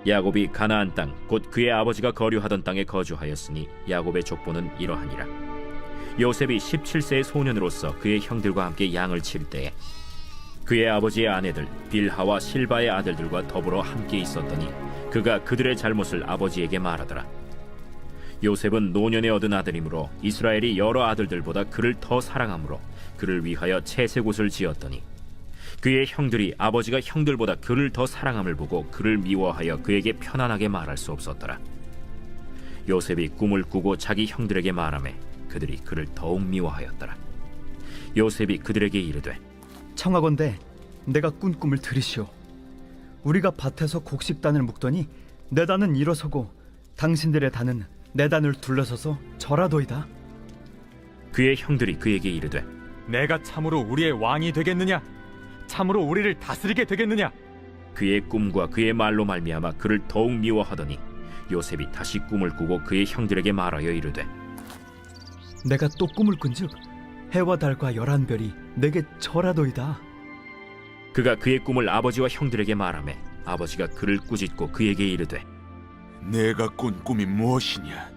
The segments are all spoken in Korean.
야곱이 가나안 땅 곧 그의 아버지가 거류하던 땅에 거주하였으니 야곱의 족보는 이러하니라. 요셉이 17세의 소년으로서 그의 형들과 함께 양을 칠 때에 그의 아버지의 아내들 빌하와 실바의 아들들과 더불어 함께 있었더니 그가 그들의 잘못을 아버지에게 말하더라. 요셉은 노년에 얻은 아들이므로 이스라엘이 여러 아들들보다 그를 더 사랑하므로 그를 위하여 채색옷을 지었더니 그의 형들이 아버지가 형들보다 그를 더 사랑함을 보고 그를 미워하여 그에게 편안하게 말할 수 없었더라. 요셉이 꿈을 꾸고 자기 형들에게 말하매 그들이 그를 더욱 미워하였더라. 요셉이 그들에게 이르되 청하건대 내가 꾼 꿈을 들으시오. 우리가 밭에서 곡식단을 묶더니 내 단은 일어서고 당신들의 단은 내 단을 둘러서서 절하도이다. 그의 형들이 그에게 이르되 내가 참으로 우리의 왕이 되겠느냐? 참으로 우리를 다스리게 되겠느냐? 그의 꿈과 그의 말로 말미암아 그를 더욱 미워하더니 요셉이 다시 꿈을 꾸고 그의 형들에게 말하여 이르되 내가 또 꿈을 꾼즉 해와 달과 11별이 내게 절하도이다. 그가 그의 꿈을 아버지와 형들에게 말하매 아버지가 그를 꾸짖고 그에게 이르되 내가 꾼 꿈이 무엇이냐?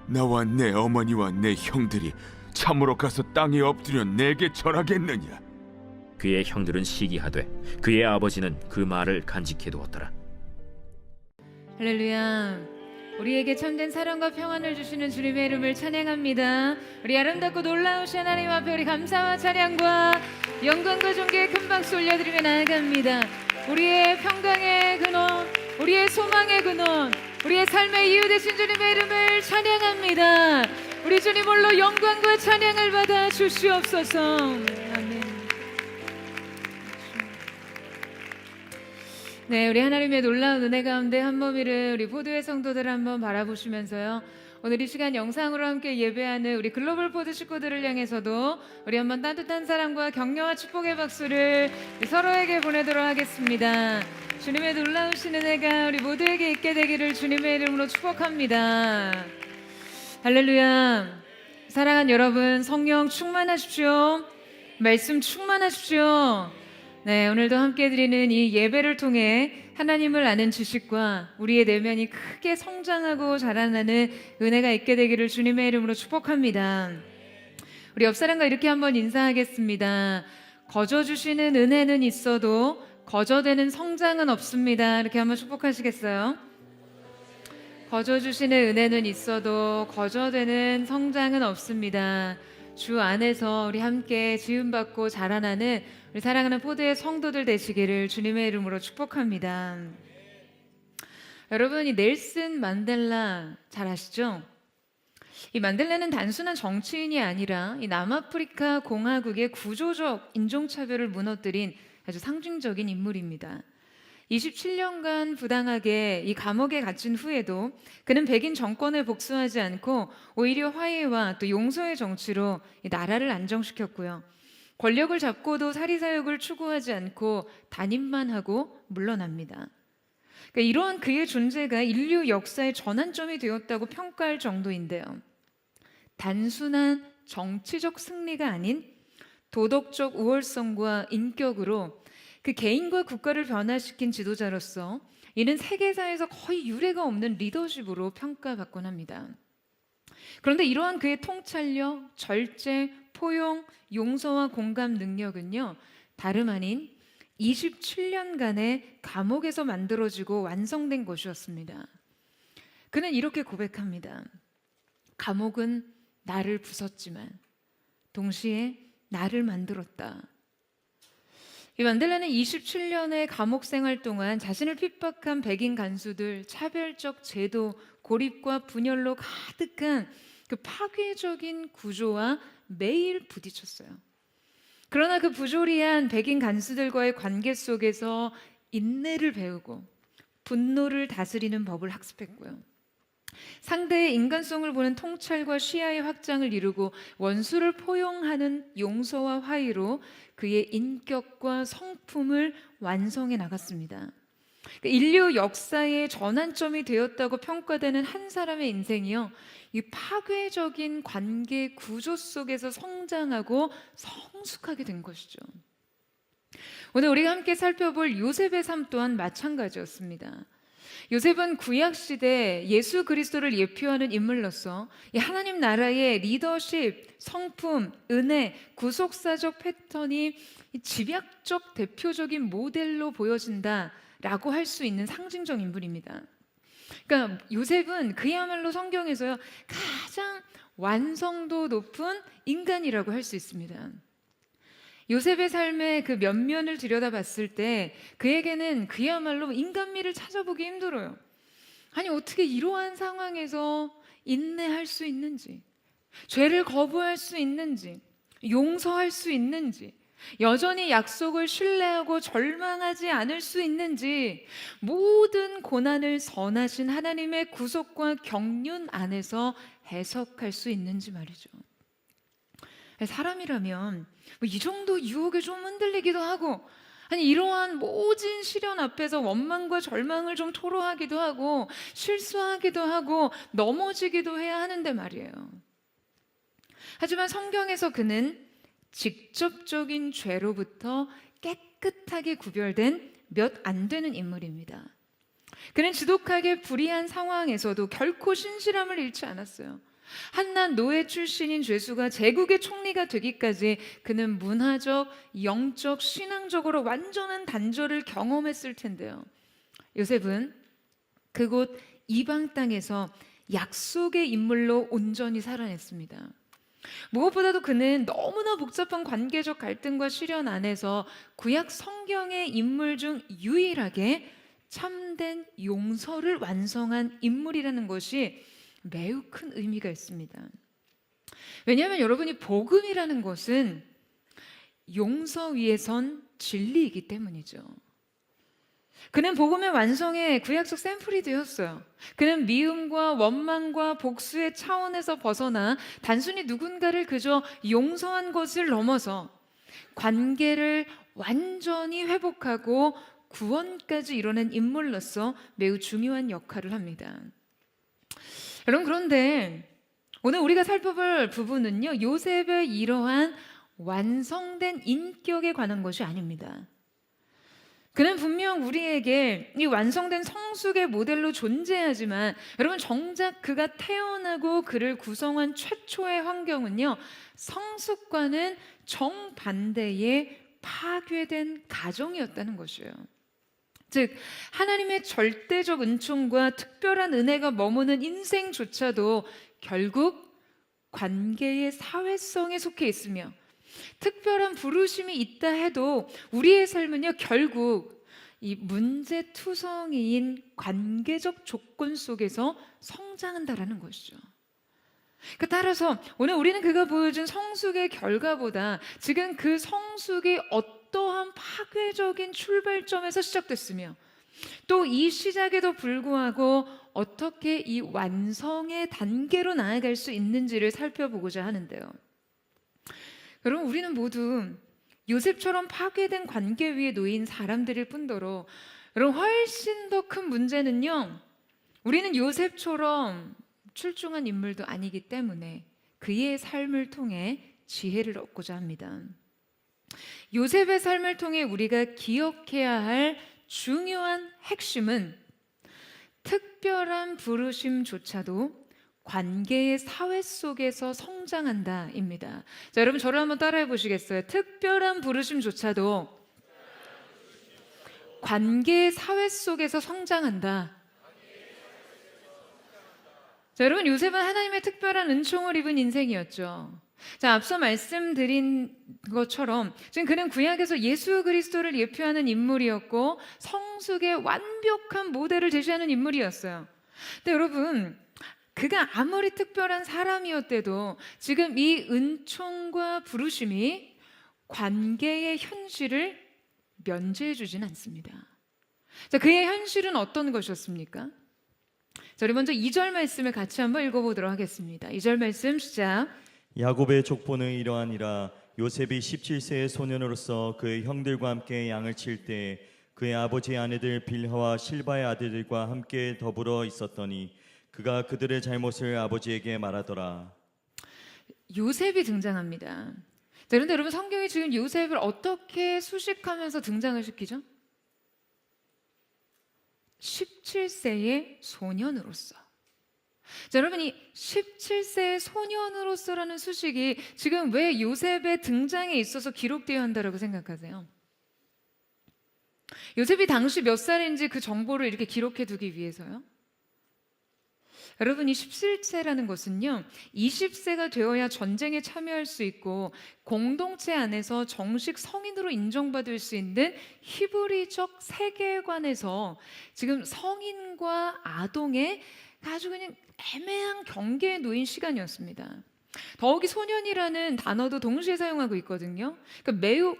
나와 내 어머니와 내 형들이 참으로 가서 땅에 엎드려 내게 절하겠느냐? 그의 형들은 시기하되 그의 아버지는 그 말을 간직해 두었더라. 할렐루야. 우리에게 참된 사랑과 평안을 주시는 주님의 이름을 찬양합니다. 우리 아름답고 놀라우신 하나님 앞에 우리 감사와 찬양과 영광과 존귀의 큰 박수 올려드리며 나아갑니다. 우리의 평강의 근원, 우리의 소망의 근원, 우리의 삶의 이유 되신 주님의 이름을 찬양합니다. 우리 주님 홀로 영광과 찬양을 받아 주시옵소서. 아멘. 네, 우리 하나님의 놀라운 은혜 가운데 한 몸이를 우리 포도의 성도들 한번 바라보시면서요. 오늘 이 시간 영상으로 함께 예배하는 우리 글로벌 포드 식구들을 향해서도 우리 한번 따뜻한 사랑과 격려와 축복의 박수를 서로에게 보내도록 하겠습니다. 주님의 놀라우신 은혜가 우리 모두에게 있게 되기를 주님의 이름으로 축복합니다. 할렐루야. 사랑하는 여러분, 성령 충만하십시오. 말씀 충만하십시오. 네, 오늘도 함께 드리는 이 예배를 통해 하나님을 아는 지식과 우리의 내면이 크게 성장하고 자라나는 은혜가 있게 되기를 주님의 이름으로 축복합니다. 우리 옆 사람과 이렇게 한번 인사하겠습니다. 거저 주시는 은혜는 있어도 거저되는 성장은 없습니다. 이렇게 한번 축복하시겠어요? 거저 주시는 은혜는 있어도 거저되는 성장은 없습니다. 주 안에서 우리 함께 지음받고 자라나는 우리 사랑하는 포도의 성도들 되시기를 주님의 이름으로 축복합니다. 여러분, 이 넬슨 만델라 잘 아시죠? 이 만델라는 단순한 정치인이 아니라 이 남아프리카 공화국의 구조적 인종차별을 무너뜨린 아주 상징적인 인물입니다. 27년간 부당하게 이 감옥에 갇힌 후에도 그는 백인 정권에 복수하지 않고 오히려 화해와 또 용서의 정치로 이 나라를 안정시켰고요. 권력을 잡고도 사리사욕을 추구하지 않고 단임만 하고 물러납니다. 그러니까 이러한 그의 존재가 인류 역사의 전환점이 되었다고 평가할 정도인데요. 단순한 정치적 승리가 아닌 도덕적 우월성과 인격으로 그 개인과 국가를 변화시킨 지도자로서 이는 세계사에서 거의 유례가 없는 리더십으로 평가받곤 합니다. 그런데 이러한 그의 통찰력, 절제, 포용, 용서와 공감 능력은요, 다름 아닌 27년간의 감옥에서 만들어지고 완성된 것이었습니다. 그는 이렇게 고백합니다. 감옥은 나를 부쉈지만 동시에 나를 만들었다. 이 만델라는 27년의 감옥 생활 동안 자신을 핍박한 백인 간수들, 차별적 제도, 고립과 분열로 가득한 그 파괴적인 구조와 매일 부딪혔어요. 그러나 그 부조리한 백인 간수들과의 관계 속에서 인내를 배우고 분노를 다스리는 법을 학습했고요. 상대의 인간성을 보는 통찰과 시야의 확장을 이루고 원수를 포용하는 용서와 화의로 그의 인격과 성품을 완성해 나갔습니다. 인류 역사의 전환점이 되었다고 평가되는 한 사람의 인생이요, 이 파괴적인 관계 구조 속에서 성장하고 성숙하게 된 것이죠. 오늘 우리가 함께 살펴볼 요셉의 삶 또한 마찬가지였습니다. 요셉은 구약 시대 예수 그리스도를 예표하는 인물로서 이 하나님 나라의 리더십, 성품, 은혜, 구속사적 패턴이 이 집약적 대표적인 모델로 보여진다라고 할 수 있는 상징적 인물입니다. 그러니까 요셉은 그야말로 성경에서요 가장 완성도 높은 인간이라고 할 수 있습니다. 요셉의 삶의 그 면면을 들여다봤을 때 그에게는 그야말로 인간미를 찾아보기 힘들어요. 아니 어떻게 이러한 상황에서 인내할 수 있는지, 죄를 거부할 수 있는지, 용서할 수 있는지, 여전히 약속을 신뢰하고 절망하지 않을 수 있는지, 모든 고난을 선하신 하나님의 구속과 경륜 안에서 해석할 수 있는지 말이죠. 사람이라면 이 정도 유혹에 좀 흔들리기도 하고, 아니 이러한 모진 시련 앞에서 원망과 절망을 좀 토로하기도 하고, 실수하기도 하고, 넘어지기도 해야 하는데 말이에요. 하지만 성경에서 그는 직접적인 죄로부터 깨끗하게 구별된 몇 안 되는 인물입니다. 그는 지독하게 불의한 상황에서도 결코 신실함을 잃지 않았어요. 한낱 노예 출신인 죄수가 제국의 총리가 되기까지 그는 문화적, 영적, 신앙적으로 완전한 단절을 경험했을 텐데요. 요셉은 그곳 이방 땅에서 약속의 인물로 온전히 살아냈습니다. 무엇보다도 그는 너무나 복잡한 관계적 갈등과 시련 안에서 구약 성경의 인물 중 유일하게 참된 용서를 완성한 인물이라는 것이 매우 큰 의미가 있습니다. 왜냐하면 여러분이 복음이라는 것은 용서 위에 선 진리이기 때문이죠. 그는 복음의 완성의 구약적 샘플이 되었어요. 그는 미움과 원망과 복수의 차원에서 벗어나 단순히 누군가를 그저 용서한 것을 넘어서 관계를 완전히 회복하고 구원까지 이뤄낸 인물로서 매우 중요한 역할을 합니다. 여러분, 그런데 오늘 우리가 살펴볼 부분은요, 요셉의 이러한 완성된 인격에 관한 것이 아닙니다. 그는 분명 우리에게 이 완성된 성숙의 모델로 존재하지만, 여러분 정작 그가 태어나고 그를 구성한 최초의 환경은요, 성숙과는 정반대의 파괴된 가정이었다는 것이에요. 즉 하나님의 절대적 은총과 특별한 은혜가 머무는 인생조차도 결국 관계의 사회성에 속해 있으며, 특별한 부르심이 있다 해도 우리의 삶은요 결국 이 문제투성이인 관계적 조건 속에서 성장한다라는 것이죠. 따라서 오늘 우리는 그가 보여준 성숙의 결과보다 지금 그 성숙이 어떠한 파괴적인 출발점에서 시작됐으며, 또 이 시작에도 불구하고 어떻게 이 완성의 단계로 나아갈 수 있는지를 살펴보고자 하는데요. 여러분, 우리는 모두 요셉처럼 파괴된 관계 위에 놓인 사람들일 뿐더러, 여러분 훨씬 더 큰 문제는요, 우리는 요셉처럼 출중한 인물도 아니기 때문에 그의 삶을 통해 지혜를 얻고자 합니다. 요셉의 삶을 통해 우리가 기억해야 할 중요한 핵심은 특별한 부르심조차도 관계의 사회 속에서 성장한다입니다. 자, 여러분 저를 한번 따라해 보시겠어요? 특별한 부르심조차도 관계의 사회 속에서 성장한다. 자, 여러분 요셉은 하나님의 특별한 은총을 입은 인생이었죠. 자, 앞서 말씀드린 것처럼 지금 그는 구약에서 예수 그리스도를 예표하는 인물이었고 성숙의 완벽한 모델을 제시하는 인물이었어요. 근데 여러분, 그가 아무리 특별한 사람이었대도 지금 이 은총과 부르심이 관계의 현실을 면제해 주진 않습니다. 자, 그의 현실은 어떤 것이었습니까? 자, 우리 먼저 2절 말씀을 같이 한번 읽어보도록 하겠습니다. 2절 말씀 시작. 야곱의 족보는 이러하니라. 요셉이 17세의 소년으로서 그의 형들과 함께 양을 칠 때 그의 아버지의 아내들 빌하와 실바의 아들들과 함께 더불어 있었더니 그가 그들의 잘못을 아버지에게 말하더라. 요셉이 등장합니다. 자, 그런데 여러분 성경이 지금 요셉을 어떻게 수식하면서 등장을 시키죠? 17세의 소년으로서. 자, 여러분, 이 17세의 소년으로서라는 수식이 지금 왜 요셉의 등장에 있어서 기록되어야 한다고 생각하세요? 요셉이 당시 몇 살인지 그 정보를 이렇게 기록해 두기 위해서요? 여러분, 이 17세라는 것은요, 20세가 되어야 전쟁에 참여할 수 있고 공동체 안에서 정식 성인으로 인정받을 수 있는 히브리적 세계관에서 지금 성인과 아동의 아주 그냥 애매한 경계에 놓인 시간이었습니다. 더욱이 소년이라는 단어도 동시에 사용하고 있거든요. 그러니까 매우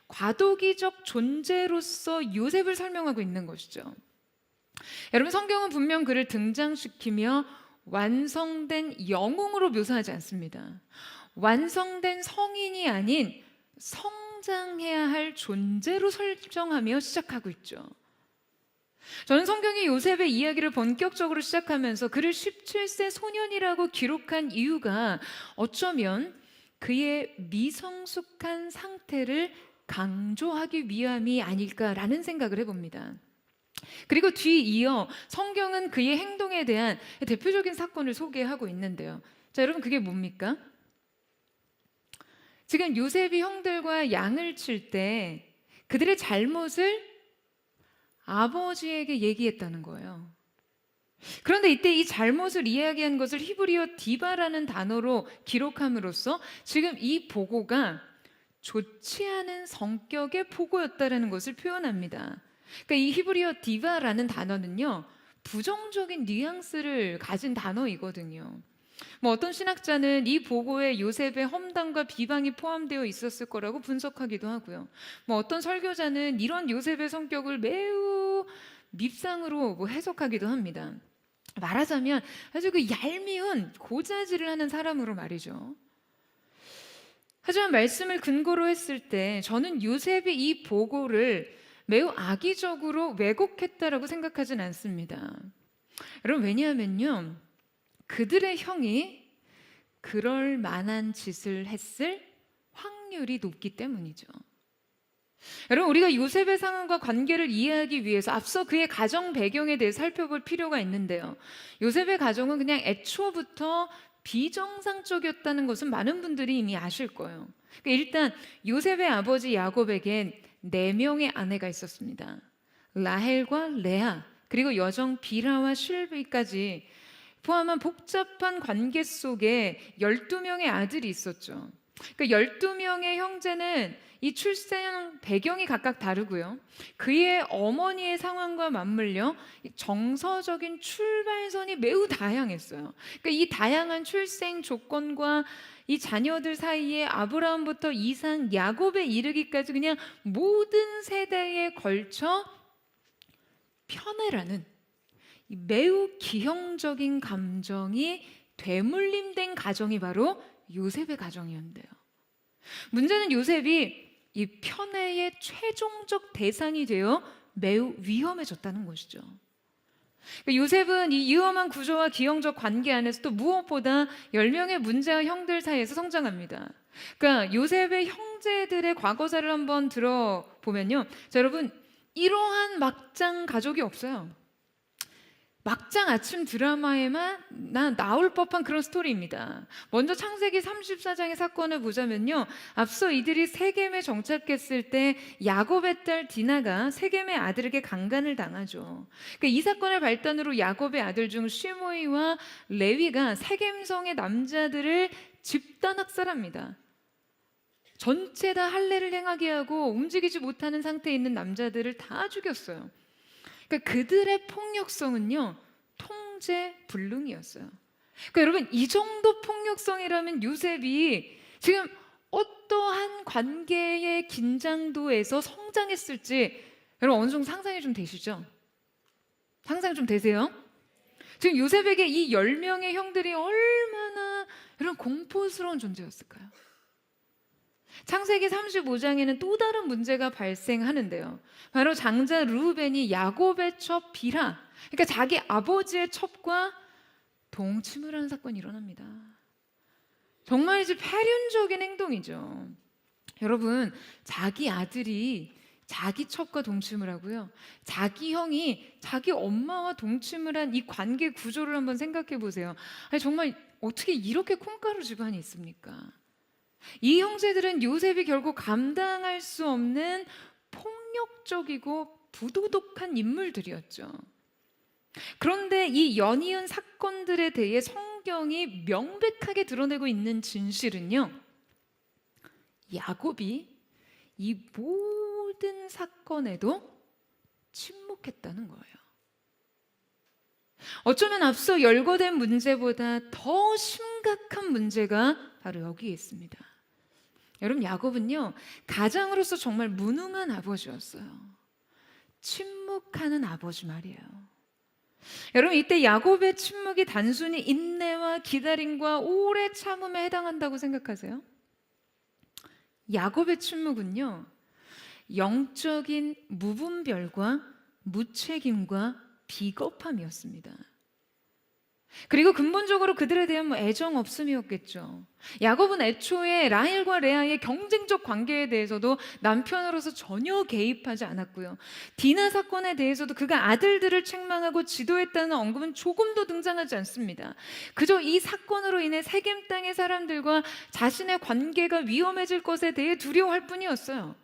과도기적 존재로서 요셉을 설명하고 있는 것이죠. 여러분, 성경은 분명 그를 등장시키며 완성된 영웅으로 묘사하지 않습니다. 완성된 성인이 아닌 성장해야 할 존재로 설정하며 시작하고 있죠. 저는 성경이 요셉의 이야기를 본격적으로 시작하면서 그를 17세 소년이라고 기록한 이유가 어쩌면 그의 미성숙한 상태를 강조하기 위함이 아닐까라는 생각을 해봅니다. 그리고 뒤이어 성경은 그의 행동에 대한 대표적인 사건을 소개하고 있는데요. 자, 여러분, 그게 뭡니까? 지금 요셉이 형들과 양을 칠 때 그들의 잘못을 아버지에게 얘기했다는 거예요. 그런데 이때 이 잘못을 이야기한 것을 히브리어 디바라는 단어로 기록함으로써 지금 이 보고가 좋지 않은 성격의 보고였다는 것을 표현합니다. 그러니까 이 히브리어 디바라는 단어는요, 부정적인 뉘앙스를 가진 단어이거든요. 어떤 신학자는 이 보고에 요셉의 험담과 비방이 포함되어 있었을 거라고 분석하기도 하고요. 어떤 설교자는 이런 요셉의 성격을 매우 밉상으로 해석하기도 합니다. 말하자면 아주 그 얄미운 고자질을 하는 사람으로 말이죠. 하지만 말씀을 근거로 했을 때 저는 요셉이 이 보고를 매우 악의적으로 왜곡했다라고 생각하진 않습니다. 여러분, 왜냐하면요, 그들의 형이 그럴 만한 짓을 했을 확률이 높기 때문이죠. 여러분, 우리가 요셉의 상황과 관계를 이해하기 위해서 앞서 그의 가정 배경에 대해 살펴볼 필요가 있는데요. 요셉의 가정은 그냥 애초부터 비정상적이었다는 것은 많은 분들이 이미 아실 거예요. 그러니까 일단 요셉의 아버지 야곱에겐 4명의 아내가 있었습니다. 라헬과 레아, 그리고 여정 빌하와 실비까지 포함한 복잡한 관계 속에 12명의 아들이 있었죠. 그러니까 12명의 형제는 이 출생 배경이 각각 다르고요. 그의 어머니의 상황과 맞물려 정서적인 출발선이 매우 다양했어요. 그러니까 이 다양한 출생 조건과 이 자녀들 사이에 아브라함부터 이삭, 야곱에 이르기까지 그냥 모든 세대에 걸쳐 편애라는 매우 기형적인 감정이 되물림된 가정이 바로 요셉의 가정이었는데요. 문제는 요셉이 이 편애의 최종적 대상이 되어 매우 위험해졌다는 것이죠. 요셉은 이 위험한 구조와 기형적 관계 안에서도 무엇보다 10명의 문제와 형들 사이에서 성장합니다. 그러니까 요셉의 형제들의 과거사를 한번 들어보면요, 자, 여러분, 이러한 막장 가족이 없어요. 막장 아침 드라마에만 나올 법한 그런 스토리입니다. 먼저 창세기 34장의 사건을 보자면요, 앞서 이들이 세겜에 정착했을 때 야곱의 딸 디나가 세겜의 아들에게 강간을 당하죠. 그러니까 이 사건을 발단으로 야곱의 아들 중 시므이와 레위가 세겜성의 남자들을 집단 학살합니다. 전체 다 할례를 행하게 하고 움직이지 못하는 상태에 있는 남자들을 다 죽였어요. 그러니까 그들의 폭력성은요, 통제불능이었어요. 그러니까 여러분, 이 정도 폭력성이라면 요셉이 지금 어떠한 관계의 긴장도에서 성장했을지 여러분 어느 정도 상상이 좀 되시죠? 상상 좀 되세요? 지금 요셉에게 이 10명의 형들이 얼마나 이런 공포스러운 존재였을까요? 창세기 35장에는 또 다른 문제가 발생하는데요. 바로 장자 르우벤이 야곱의 첩 빌하, 그러니까 자기 아버지의 첩과 동침을 하는 사건이 일어납니다. 정말이지 폐륜적인 행동이죠. 여러분, 자기 아들이 자기 첩과 동침을 하고요. 자기 형이 자기 엄마와 동침을 한 이 관계 구조를 한번 생각해 보세요. 아니, 정말 어떻게 이렇게 콩가루 집안이 있습니까? 이 형제들은 요셉이 결국 감당할 수 없는 폭력적이고 부도덕한 인물들이었죠. 그런데 이 연이은 사건들에 대해 성경이 명백하게 드러내고 있는 진실은요, 야곱이 이 모든 사건에도 침묵했다는 거예요. 어쩌면 앞서 열거된 문제보다 더 심각한 문제가 바로 여기에 있습니다. 여러분, 야곱은요, 가장으로서 정말 무능한 아버지였어요. 침묵하는 아버지 말이에요. 여러분, 이때 야곱의 침묵이 단순히 인내와 기다림과 오래 참음에 해당한다고 생각하세요? 야곱의 침묵은요, 영적인 무분별과 무책임과 비겁함이었습니다. 그리고 근본적으로 그들에 대한 애정 없음이었겠죠. 야곱은 애초에 라헬과 레아의 경쟁적 관계에 대해서도 남편으로서 전혀 개입하지 않았고요. 디나 사건에 대해서도 그가 아들들을 책망하고 지도했다는 언급은 조금도 등장하지 않습니다. 그저 이 사건으로 인해 세겜 땅의 사람들과 자신의 관계가 위험해질 것에 대해 두려워할 뿐이었어요.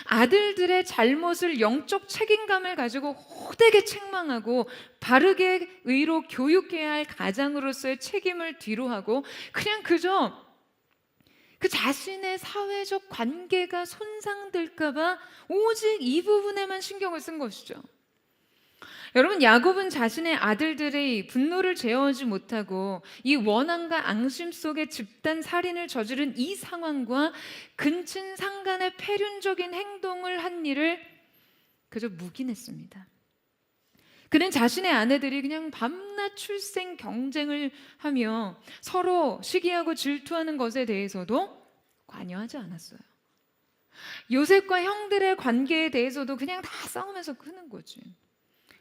아들들의 잘못을 영적 책임감을 가지고 호되게 책망하고 바르게 의로 교육해야 할 가장으로서의 책임을 뒤로하고 그냥 그저 그 자신의 사회적 관계가 손상될까봐 오직 이 부분에만 신경을 쓴 것이죠. 여러분, 야곱은 자신의 아들들의 분노를 제어하지 못하고 이 원한과 앙심 속에 집단 살인을 저지른 이 상황과 근친 상간의 폐륜적인 행동을 한 일을 그저 묵인했습니다. 그는 자신의 아내들이 그냥 밤낮 출생 경쟁을 하며 서로 시기하고 질투하는 것에 대해서도 관여하지 않았어요. 요셉과 형들의 관계에 대해서도 그냥 다 싸우면서 크는 거지.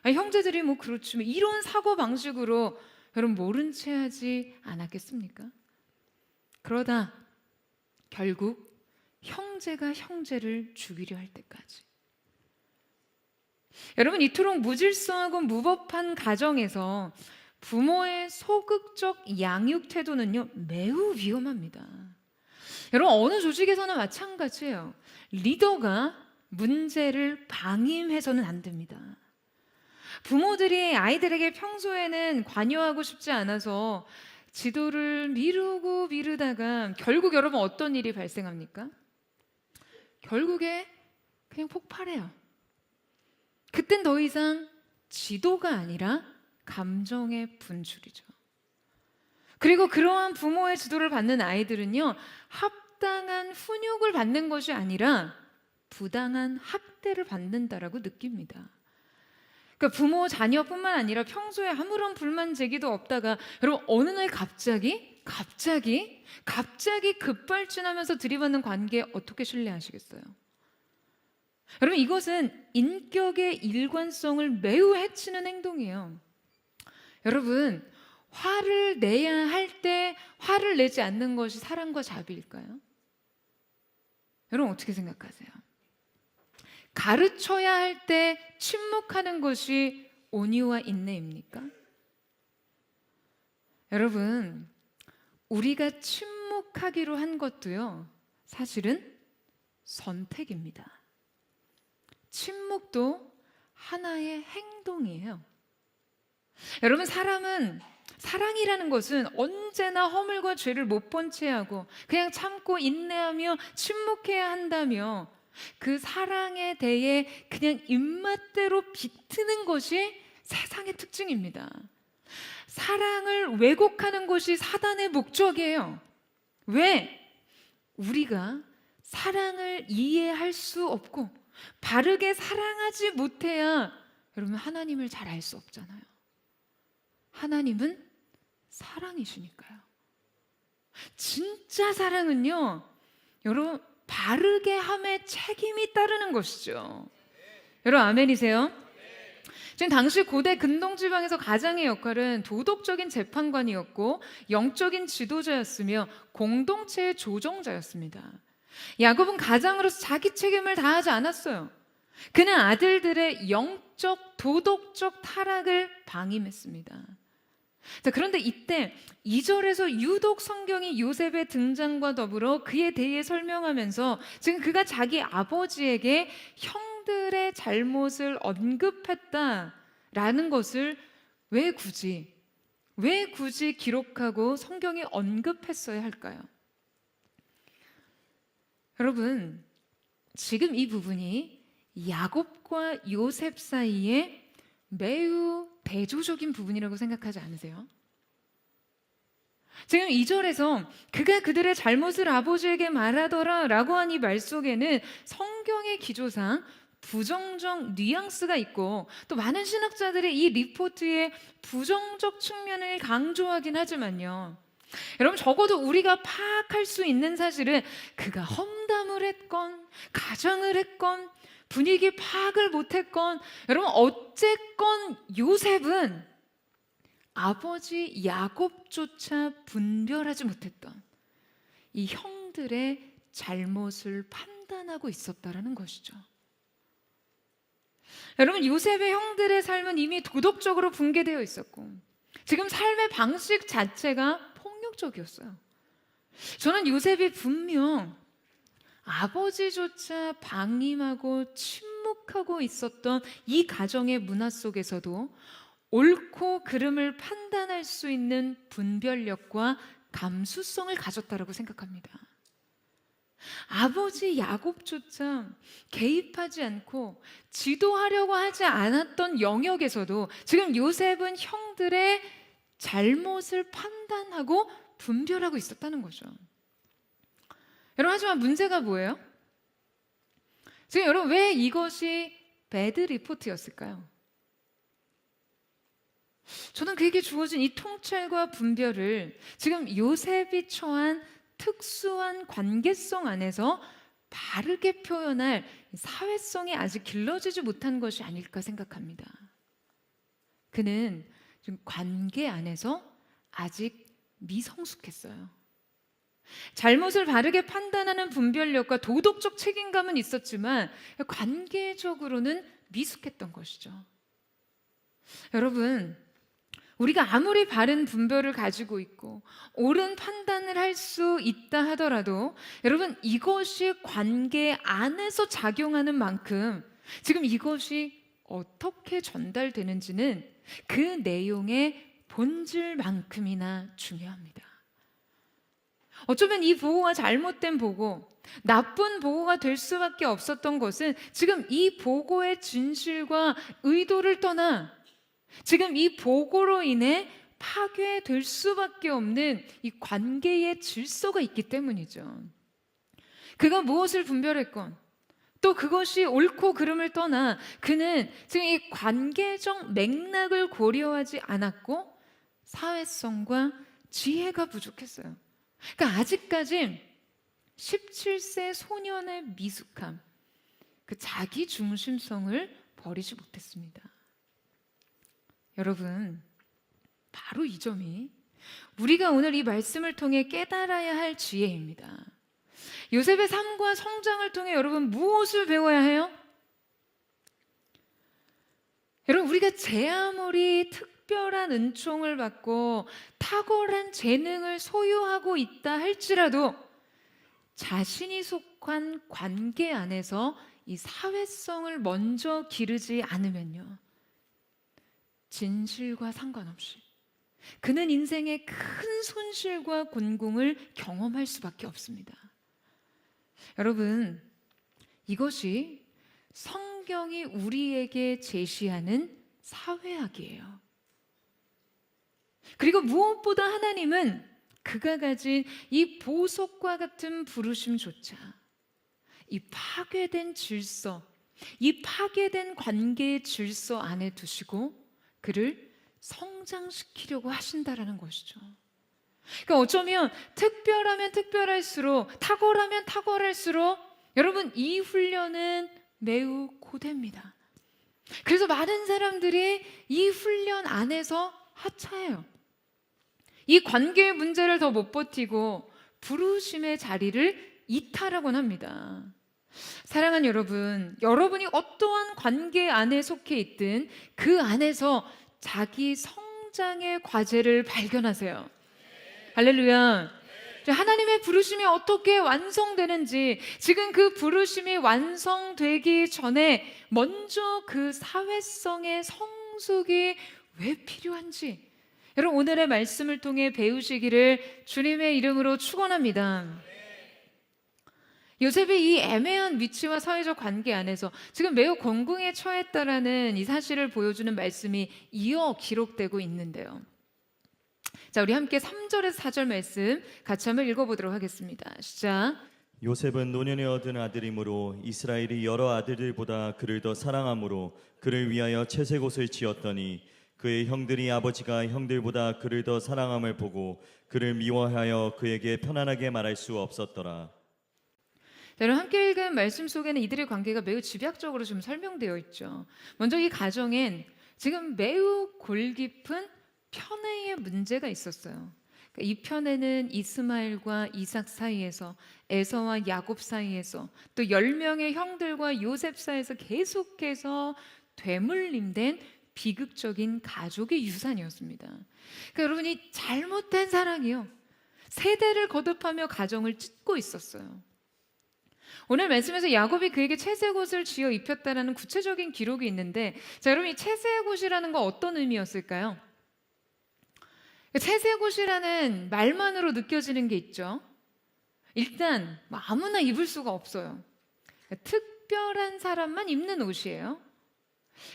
아니, 형제들이 뭐 그렇지, 이런 사고 방식으로 여러분 모른 채 하지 않았겠습니까? 그러다 결국 형제가 형제를 죽이려 할 때까지. 여러분, 이토록 무질서하고 무법한 가정에서 부모의 소극적 양육 태도는요, 매우 위험합니다. 여러분, 어느 조직에서나 마찬가지예요. 리더가 문제를 방임해서는 안 됩니다. 부모들이 아이들에게 평소에는 관여하고 싶지 않아서 지도를 미루고 미루다가 결국 여러분 어떤 일이 발생합니까? 결국에 그냥 폭발해요. 그땐 더 이상 지도가 아니라 감정의 분출이죠. 그리고 그러한 부모의 지도를 받는 아이들은요, 합당한 훈육을 받는 것이 아니라 부당한 학대를 받는다라고 느낍니다. 그러니까 부모 자녀뿐만 아니라 평소에 아무런 불만 제기도 없다가 여러분 어느 날 갑자기 급발진하면서 들이받는 관계에 어떻게 신뢰하시겠어요? 여러분, 이것은 인격의 일관성을 매우 해치는 행동이에요. 여러분, 화를 내야 할 때 화를 내지 않는 것이 사랑과 자비일까요? 여러분 어떻게 생각하세요? 가르쳐야 할 때 침묵하는 것이 온유와 인내입니까? 여러분, 우리가 침묵하기로 한 것도요, 사실은 선택입니다. 침묵도 하나의 행동이에요. 여러분, 사랑이라는 것은 언제나 허물과 죄를 못 본 채 하고 그냥 참고 인내하며 침묵해야 한다며 그 사랑에 대해 그냥 입맛대로 비트는 것이 세상의 특징입니다. 사랑을 왜곡하는 것이 사단의 목적이에요. 왜? 우리가 사랑을 이해할 수 없고 바르게 사랑하지 못해야 여러분 하나님을 잘 알 수 없잖아요. 하나님은 사랑이시니까요. 진짜 사랑은요, 여러분 바르게 함에 책임이 따르는 것이죠. 여러분 아멘이세요? 지금 당시 고대 근동지방에서 가장의 역할은 도덕적인 재판관이었고 영적인 지도자였으며 공동체의 조정자였습니다. 야곱은 가장으로서 자기 책임을 다하지 않았어요. 그는 아들들의 영적, 도덕적 타락을 방임했습니다. 자, 그런데 이때 2절에서 유독 성경이 요셉의 등장과 더불어 그에 대해 설명하면서 지금 그가 자기 아버지에게 형들의 잘못을 언급했다라는 것을 왜 굳이 기록하고 성경이 언급했어야 할까요? 여러분, 지금 이 부분이 야곱과 요셉 사이에 매우 대조적인 부분이라고 생각하지 않으세요? 지금 2절에서 그가 그들의 잘못을 아버지에게 말하더라 라고 한 이 말 속에는 성경의 기조상 부정적 뉘앙스가 있고 또 많은 신학자들이 이 리포트의 부정적 측면을 강조하긴 하지만요, 여러분, 적어도 우리가 파악할 수 있는 사실은 그가 험담을 했건 가장을 했건 분위기 파악을 못했건, 여러분, 어쨌건 요셉은 아버지 야곱조차 분별하지 못했던 이 형들의 잘못을 판단하고 있었다라는 것이죠. 여러분, 요셉의 형들의 삶은 이미 도덕적으로 붕괴되어 있었고 지금 삶의 방식 자체가 폭력적이었어요. 저는 요셉이 분명 아버지조차 방임하고 침묵하고 있었던 이 가정의 문화 속에서도 옳고 그름을 판단할 수 있는 분별력과 감수성을 가졌다라고 생각합니다. 아버지 야곱조차 개입하지 않고 지도하려고 하지 않았던 영역에서도 지금 요셉은 형들의 잘못을 판단하고 분별하고 있었다는 거죠. 여러분, 하지만 문제가 뭐예요? 지금 여러분, 왜 이것이 배드 리포트였을까요? 저는 그에게 주어진 이 통찰과 분별을 지금 요셉이 처한 특수한 관계성 안에서 바르게 표현할 사회성이 아직 길러지지 못한 것이 아닐까 생각합니다. 그는 지금 관계 안에서 아직 미성숙했어요. 잘못을 바르게 판단하는 분별력과 도덕적 책임감은 있었지만 관계적으로는 미숙했던 것이죠. 여러분, 우리가 아무리 바른 분별을 가지고 있고 옳은 판단을 할 수 있다 하더라도 여러분, 이것이 관계 안에서 작용하는 만큼 지금 이것이 어떻게 전달되는지는 그 내용의 본질만큼이나 중요합니다. 어쩌면 이 보고가 잘못된 보고, 나쁜 보고가 될 수밖에 없었던 것은 지금 이 보고의 진실과 의도를 떠나 지금 이 보고로 인해 파괴될 수밖에 없는 이 관계의 질서가 있기 때문이죠. 그가 무엇을 분별했건 또 그것이 옳고 그름을 떠나 그는 지금 이 관계적 맥락을 고려하지 않았고 사회성과 지혜가 부족했어요. 그러니까 아직까지 17세 소년의 미숙함, 그 자기 중심성을 버리지 못했습니다. 여러분, 바로 이 점이 우리가 오늘 이 말씀을 통해 깨달아야 할 지혜입니다. 요셉의 삶과 성장을 통해 여러분 무엇을 배워야 해요? 여러분, 우리가 제 아무리 특별한 은총을 받고 탁월한 재능을 소유하고 있다 할지라도 자신이 속한 관계 안에서 이 사회성을 먼저 기르지 않으면요, 진실과 상관없이 그는 인생의 큰 손실과 곤궁을 경험할 수밖에 없습니다. 여러분, 이것이 성경이 우리에게 제시하는 사회학이에요. 그리고 무엇보다 하나님은 그가 가진 이 보석과 같은 부르심조차 이 파괴된 질서, 이 파괴된 관계의 질서 안에 두시고 그를 성장시키려고 하신다라는 것이죠. 그러니까 어쩌면 특별하면 특별할수록, 탁월하면 탁월할수록 여러분, 이 훈련은 매우 고됩니다. 그래서 많은 사람들이 이 훈련 안에서 하차해요. 이 관계의 문제를 더 못 버티고 부르심의 자리를 이탈하곤 합니다. 사랑하는 여러분, 여러분이 어떠한 관계 안에 속해 있든 그 안에서 자기 성장의 과제를 발견하세요. 할렐루야. 하나님의 부르심이 어떻게 완성되는지, 지금 그 부르심이 완성되기 전에 먼저 그 사회성의 성숙이 왜 필요한지 여러분 오늘의 말씀을 통해 배우시기를 주님의 이름으로 축원합니다. 요셉이 이 애매한 위치와 사회적 관계 안에서 지금 매우 곤궁에 처했다라는 이 사실을 보여주는 말씀이 이어 기록되고 있는데요. 자, 우리 함께 3절에서 4절 말씀 같이 한번 읽어보도록 하겠습니다. 시작. 요셉은 노년에 얻은 아들이므로 이스라엘이 여러 아들들보다 그를 더 사랑함으로 그를 위하여 채색옷을 지었더니 그의 형들이 아버지가 형들보다 그를 더 사랑함을 보고 그를 미워하여 그에게 편안하게 말할 수 없었더라. 자, 여러분 함께 읽은 말씀 속에는 이들의 관계가 매우 집약적으로 좀 설명되어 있죠. 먼저 이 가정엔 지금 매우 골깊은 편애의 문제가 있었어요. 이 편애는 이스마엘과 이삭 사이에서, 에서와 야곱 사이에서, 또 10명의 형들과 요셉 사이에서 계속해서 되물림된 비극적인 가족의 유산이었습니다. 그러니까 여러분이 잘못된 사랑이요, 세대를 거듭하며 가정을 찢고 있었어요. 오늘 말씀에서 야곱이 그에게 채색옷을 지어 입혔다라는 구체적인 기록이 있는데, 자, 여러분 이 채색옷이라는 건 어떤 의미였을까요? 채색옷이라는 말만으로 느껴지는 게 있죠. 일단 아무나 입을 수가 없어요. 특별한 사람만 입는 옷이에요.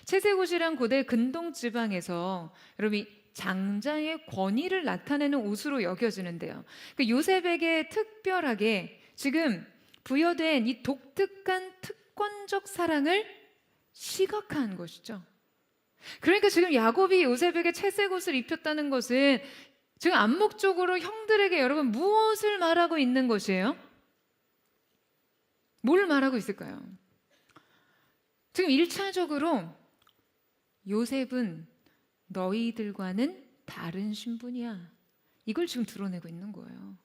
채색옷이란 고대 근동 지방에서 여러분 장자의 권위를 나타내는 옷으로 여겨지는데요. 요셉에게 특별하게 지금 부여된 이 독특한 특권적 사랑을 시각화한 것이죠. 그러니까 지금 야곱이 요셉에게 채색옷을 입혔다는 것은 지금 암묵적으로 형들에게 여러분 무엇을 말하고 있는 것이에요? 뭘 말하고 있을까요? 지금 1차적으로 요셉은 너희들과는 다른 신분이야, 이걸 지금 드러내고 있는 거예요.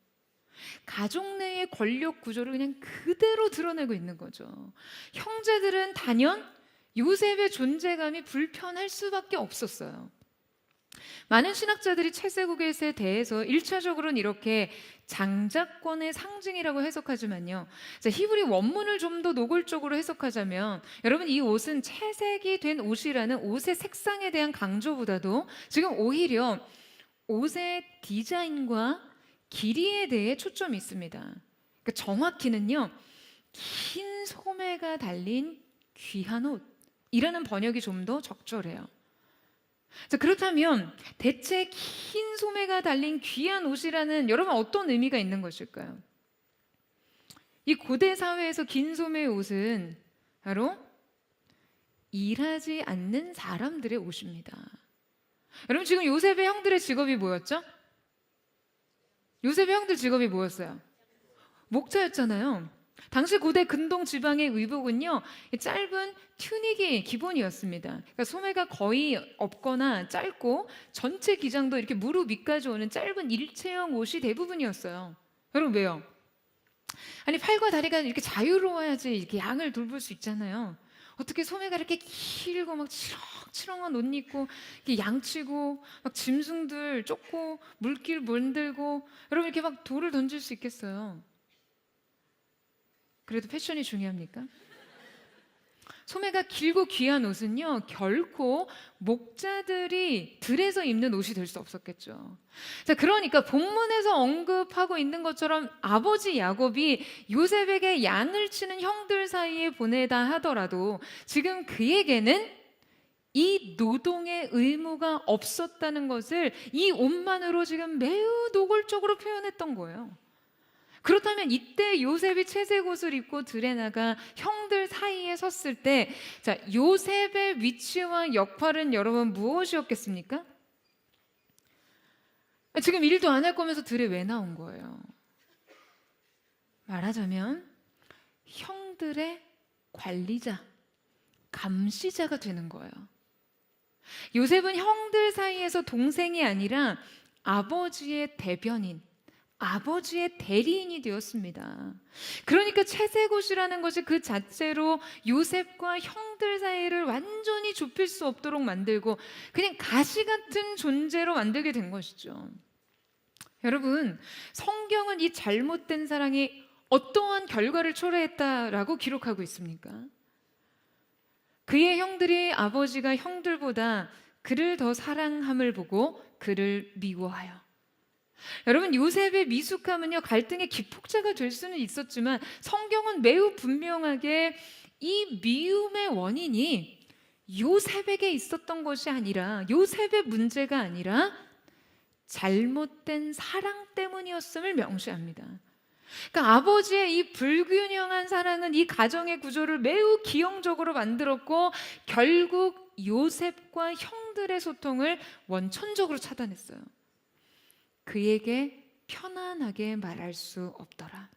가족 내의 권력 구조를 그냥 그대로 드러내고 있는 거죠. 형제들은 단연 요셉의 존재감이 불편할 수밖에 없었어요. 많은 신학자들이 채색옷에 대해서 1차적으로는 이렇게 장자권의 상징이라고 해석하지만요, 히브리 원문을 좀 더 노골적으로 해석하자면 여러분 이 옷은 채색이 된 옷이라는 옷의 색상에 대한 강조보다도 지금 오히려 옷의 디자인과 길이에 대해 초점이 있습니다. 그러니까 정확히는요, 긴 소매가 달린 귀한 옷이라는 번역이 좀 더 적절해요. 자, 그렇다면 대체 긴 소매가 달린 귀한 옷이라는 여러분 어떤 의미가 있는 것일까요? 이 고대 사회에서 긴 소매의 옷은 바로 일하지 않는 사람들의 옷입니다. 여러분 지금 요셉의 형들의 직업이 뭐였죠? 요셉의 형들 직업이 뭐였어요? 목자였잖아요. 당시 고대 근동 지방의 의복은요, 짧은 튜닉이 기본이었습니다. 그러니까 소매가 거의 없거나 짧고 전체 기장도 이렇게 무릎 위까지 오는 짧은 일체형 옷이 대부분이었어요. 여러분 왜요? 아니 팔과 다리가 이렇게 자유로워야지 이렇게 양을 돌볼 수 있잖아요. 어떻게 소매가 이렇게 길고 막 치렁치렁한 옷 입고 이렇게 양치고 막 짐승들 쫓고 물길 만들고 여러분 이렇게 막 돌을 던질 수 있겠어요? 그래도 패션이 중요합니까? 소매가 길고 귀한 옷은요, 결코 목자들이 들에서 입는 옷이 될 수 없었겠죠. 자, 그러니까 본문에서 언급하고 있는 것처럼 아버지 야곱이 요셉에게 양을 치는 형들 사이에 보내다 하더라도 지금 그에게는 이 노동의 의무가 없었다는 것을 이 옷만으로 지금 매우 노골적으로 표현했던 거예요. 그렇다면 이때 요셉이 채색옷을 입고 들에 나가 형들 사이에 섰을 때, 자, 요셉의 위치와 역할은 여러분 무엇이었겠습니까? 지금 일도 안 할 거면서 들에 왜 나온 거예요? 말하자면 형들의 관리자, 감시자가 되는 거예요. 요셉은 형들 사이에서 동생이 아니라 아버지의 대변인, 아버지의 대리인이 되었습니다. 그러니까 채색옷이라는 것이 그 자체로 요셉과 형들 사이를 완전히 좁힐 수 없도록 만들고 그냥 가시 같은 존재로 만들게 된 것이죠. 여러분, 성경은 이 잘못된 사랑이 어떠한 결과를 초래했다라고 기록하고 있습니까? 그의 형들이 아버지가 형들보다 그를 더 사랑함을 보고 그를 미워하여. 여러분, 요셉의 미숙함은요 갈등의 기폭제가 될 수는 있었지만 성경은 매우 분명하게 이 미움의 원인이 요셉에게 있었던 것이 아니라, 요셉의 문제가 아니라 잘못된 사랑 때문이었음을 명시합니다. 그러니까 아버지의 이 불균형한 사랑은 이 가정의 구조를 매우 기형적으로 만들었고 결국 요셉과 형들의 소통을 원천적으로 차단했어요. 그에게 편안하게 말할 수 없더라.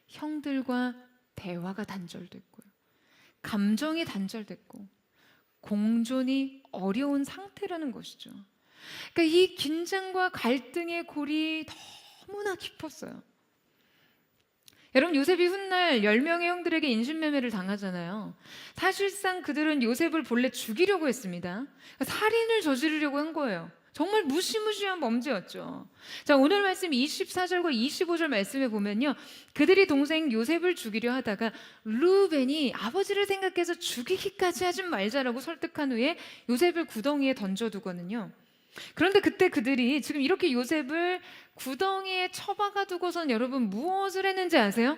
형들과 대화가 단절됐고요. 감정이 단절됐고 공존이 어려운 상태라는 것이죠. 그러니까 이 긴장과 갈등의 골이 너무나 깊었어요. 여러분, 요셉이 훗날 10명의 형들에게 인신매매를 당하잖아요. 사실상 그들은 요셉을 본래 죽이려고 했습니다. 살인을 저지르려고 한 거예요. 정말 무시무시한 범죄였죠. 자, 오늘 말씀 24절과 25절 말씀에 보면요, 그들이 동생 요셉을 죽이려 하다가 루벤이 아버지를 생각해서 죽이기까지 하지 말자라고 설득한 후에 요셉을 구덩이에 던져두거든요. 그런데 그때 그들이 지금 이렇게 요셉을 구덩이에 처박아 두고선 여러분 무엇을 했는지 아세요?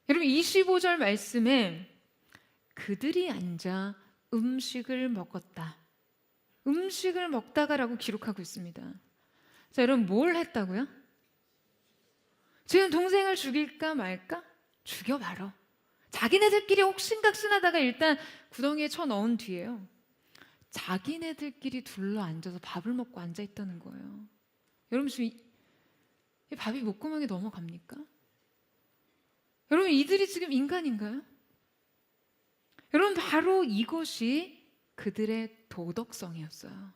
여러분, 25절 말씀에 그들이 앉아 음식을 먹었다, 음식을 먹다가라고 기록하고 있습니다. 자, 여러분, 뭘 했다고요? 지금 동생을 죽일까 말까? 죽여 말어. 자기네들끼리 옥신각신하다가 일단 구덩이에 쳐 넣은 뒤에요, 자기네들끼리 둘러 앉아서 밥을 먹고 앉아 있다는 거예요. 여러분, 지금 이 밥이 목구멍에 넘어갑니까? 여러분, 이들이 지금 인간인가요? 여러분, 바로 이것이 그들의 도덕성이었어요.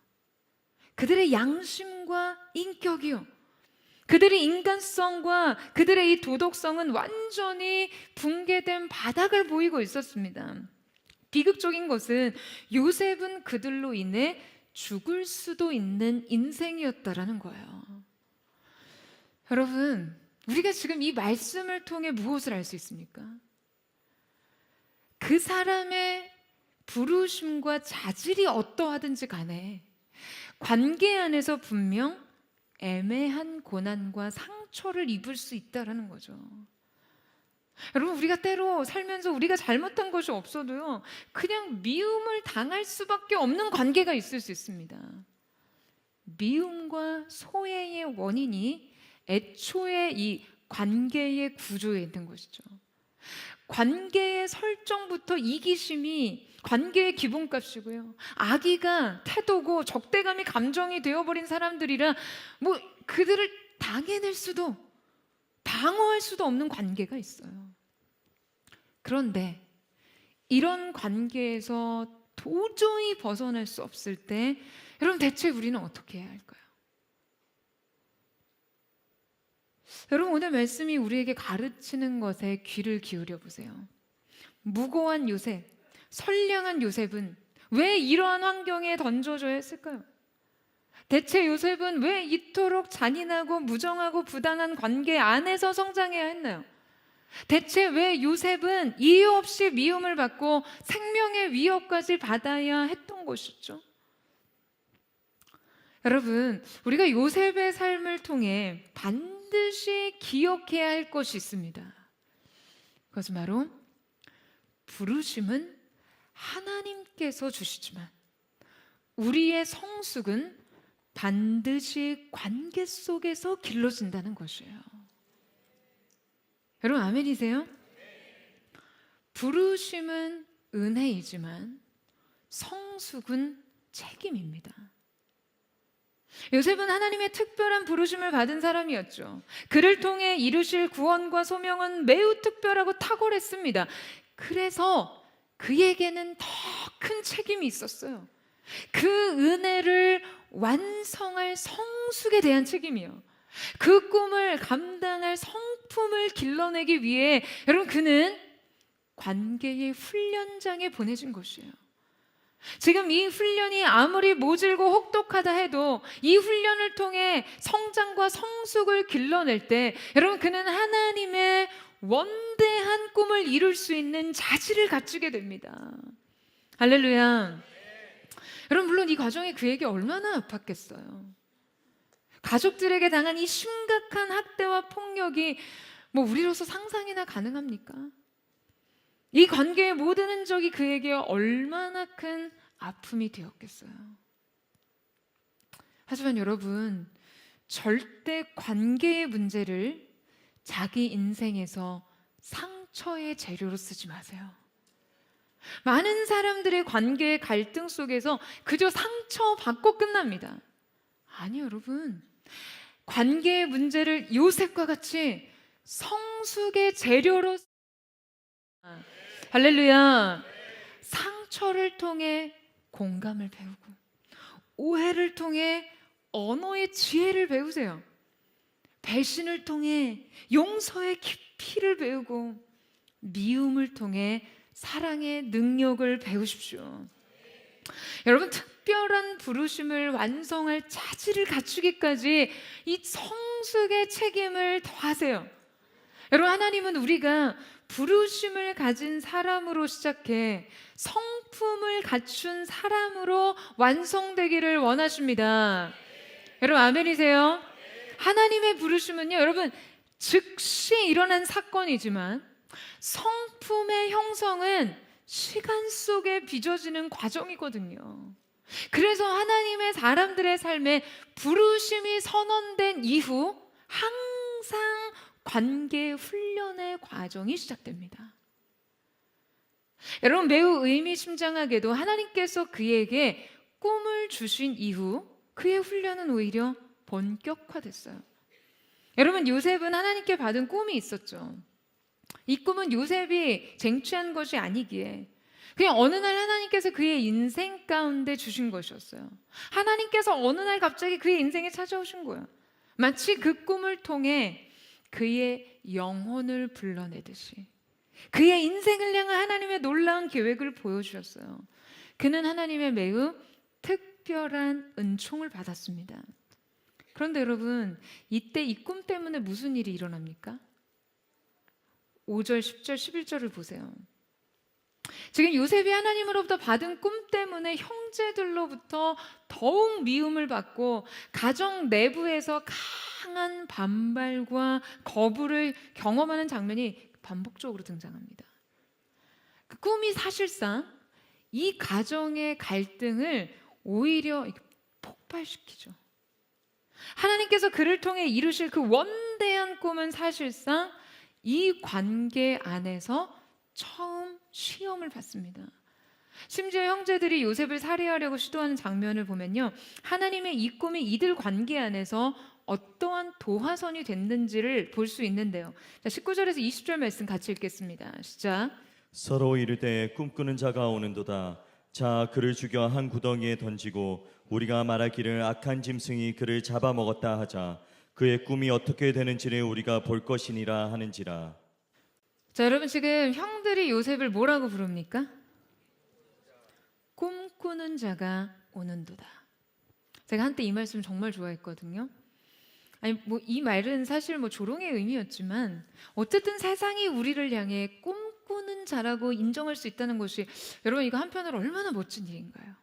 그들의 양심과 인격이요, 그들의 인간성과 그들의 이 도덕성은 완전히 붕괴된 바닥을 보이고 있었습니다. 비극적인 것은 요셉은 그들로 인해 죽을 수도 있는 인생이었다라는 거예요. 여러분, 우리가 지금 이 말씀을 통해 무엇을 알 수 있습니까? 그 사람의 부르심과 자질이 어떠하든지 간에 관계 안에서 분명 애매한 고난과 상처를 입을 수 있다라는 거죠. 여러분, 우리가 때로 살면서 우리가 잘못한 것이 없어도요 그냥 미움을 당할 수밖에 없는 관계가 있을 수 있습니다. 미움과 소외의 원인이 애초에 이 관계의 구조에 있는 것이죠. 관계의 설정부터 이기심이 관계의 기본값이고요, 악의가 태도고 적대감이 감정이 되어버린 사람들이라 뭐 그들을 당해낼 수도 방어할 수도 없는 관계가 있어요. 그런데 이런 관계에서 도저히 벗어날 수 없을 때 여러분, 대체 우리는 어떻게 해야 할까요? 여러분, 오늘 말씀이 우리에게 가르치는 것에 귀를 기울여 보세요. 무고한 요셉, 선량한 요셉은 왜 이러한 환경에 던져져야 했을까요? 대체 요셉은 왜 이토록 잔인하고 무정하고 부당한 관계 안에서 성장해야 했나요? 대체 왜 요셉은 이유 없이 미움을 받고 생명의 위협까지 받아야 했던 것이죠? 여러분, 우리가 요셉의 삶을 통해 반드시 기억해야 할 것이 있습니다. 그것은 바로 부르심은 하나님께서 주시지만 우리의 성숙은 반드시 관계 속에서 길러진다는 것이에요. 여러분, 아멘이세요? 부르심은 은혜이지만 성숙은 책임입니다. 요셉은 하나님의 특별한 부르심을 받은 사람이었죠. 그를 통해 이루실 구원과 소명은 매우 특별하고 탁월했습니다. 그래서 그에게는 더 큰 책임이 있었어요. 그 은혜를 완성할 성숙에 대한 책임이요. 그 꿈을 감당할 성품을 길러내기 위해 여러분 그는 관계의 훈련장에 보내진 것이에요. 지금 이 훈련이 아무리 모질고 혹독하다 해도 이 훈련을 통해 성장과 성숙을 길러낼 때 여러분 그는 하나님의 원대한 꿈을 이룰 수 있는 자질을 갖추게 됩니다. 할렐루야. 여러분 물론 이 과정이 그에게 얼마나 아팠겠어요. 가족들에게 당한 이 심각한 학대와 폭력이 뭐 우리로서 상상이나 가능합니까? 이 관계의 모든 흔적이 그에게 얼마나 큰 아픔이 되었겠어요. 하지만 여러분, 절대 관계의 문제를 자기 인생에서 상처의 재료로 쓰지 마세요. 많은 사람들의 관계의 갈등 속에서 그저 상처받고 끝납니다. 아니 여러분, 관계의 문제를 요셉과 같이 성숙의 재료로 할렐루야. 상처를 통해 공감을 배우고 오해를 통해 언어의 지혜를 배우세요. 배신을 통해 용서의 깊이를 배우고 미움을 통해 사랑의 능력을 배우십시오. 여러분 특별한 부르심을 완성할 자질을 갖추기까지 이 성숙의 책임을 더하세요. 여러분 하나님은 우리가 부르심을 가진 사람으로 시작해 성품을 갖춘 사람으로 완성되기를 원하십니다. 여러분 아멘이세요? 하나님의 부르심은요 여러분 즉시 일어난 사건이지만 성품의 형성은 시간 속에 빚어지는 과정이거든요. 그래서 하나님의 사람들의 삶에 부르심이 선언된 이후 항상 관계 훈련의 과정이 시작됩니다. 여러분 매우 의미심장하게도 하나님께서 그에게 꿈을 주신 이후 그의 훈련은 오히려 본격화됐어요. 여러분 요셉은 하나님께 받은 꿈이 있었죠. 이 꿈은 요셉이 쟁취한 것이 아니기에 그냥 어느 날 하나님께서 그의 인생 가운데 주신 것이었어요. 하나님께서 어느 날 갑자기 그의 인생에 찾아오신 거예요. 마치 그 꿈을 통해 그의 영혼을 불러내듯이 그의 인생을 향한 하나님의 놀라운 계획을 보여주셨어요. 그는 하나님의 매우 특별한 은총을 받았습니다. 그런데 여러분 이때 이 꿈 때문에 무슨 일이 일어납니까? 5절, 10절, 11절을 보세요. 지금 요셉이 하나님으로부터 받은 꿈 때문에 형제들로부터 더욱 미움을 받고 가정 내부에서 강한 반발과 거부를 경험하는 장면이 반복적으로 등장합니다. 그 꿈이 사실상 이 가정의 갈등을 오히려 폭발시키죠. 하나님께서 그를 통해 이루실 그 원대한 꿈은 사실상 이 관계 안에서 처음 시험을 받습니다. 심지어 형제들이 요셉을 살해하려고 시도하는 장면을 보면요, 하나님의 이 꿈이 이들 관계 안에서 어떠한 도화선이 됐는지를 볼 수 있는데요. 자, 19절에서 20절 말씀 같이 읽겠습니다. 시작. 서로 이르되 꿈꾸는 자가 오는도다. 자 그를 죽여 한 구덩이에 던지고 우리가 말하기를 악한 짐승이 그를 잡아먹었다 하자. 그의 꿈이 어떻게 되는지를 우리가 볼 것이니라 하는지라. 자, 여러분 지금 형들이 요셉을 뭐라고 부릅니까? 꿈꾸는 자가 오는도다. 제가 한때 이 말씀 정말 좋아했거든요. 아니 뭐 이 말은 사실 뭐 조롱의 의미였지만 어쨌든 세상이 우리를 향해 꿈꾸는 자라고 인정할 수 있다는 것이 여러분 이거 한편으로 얼마나 멋진 일인가요?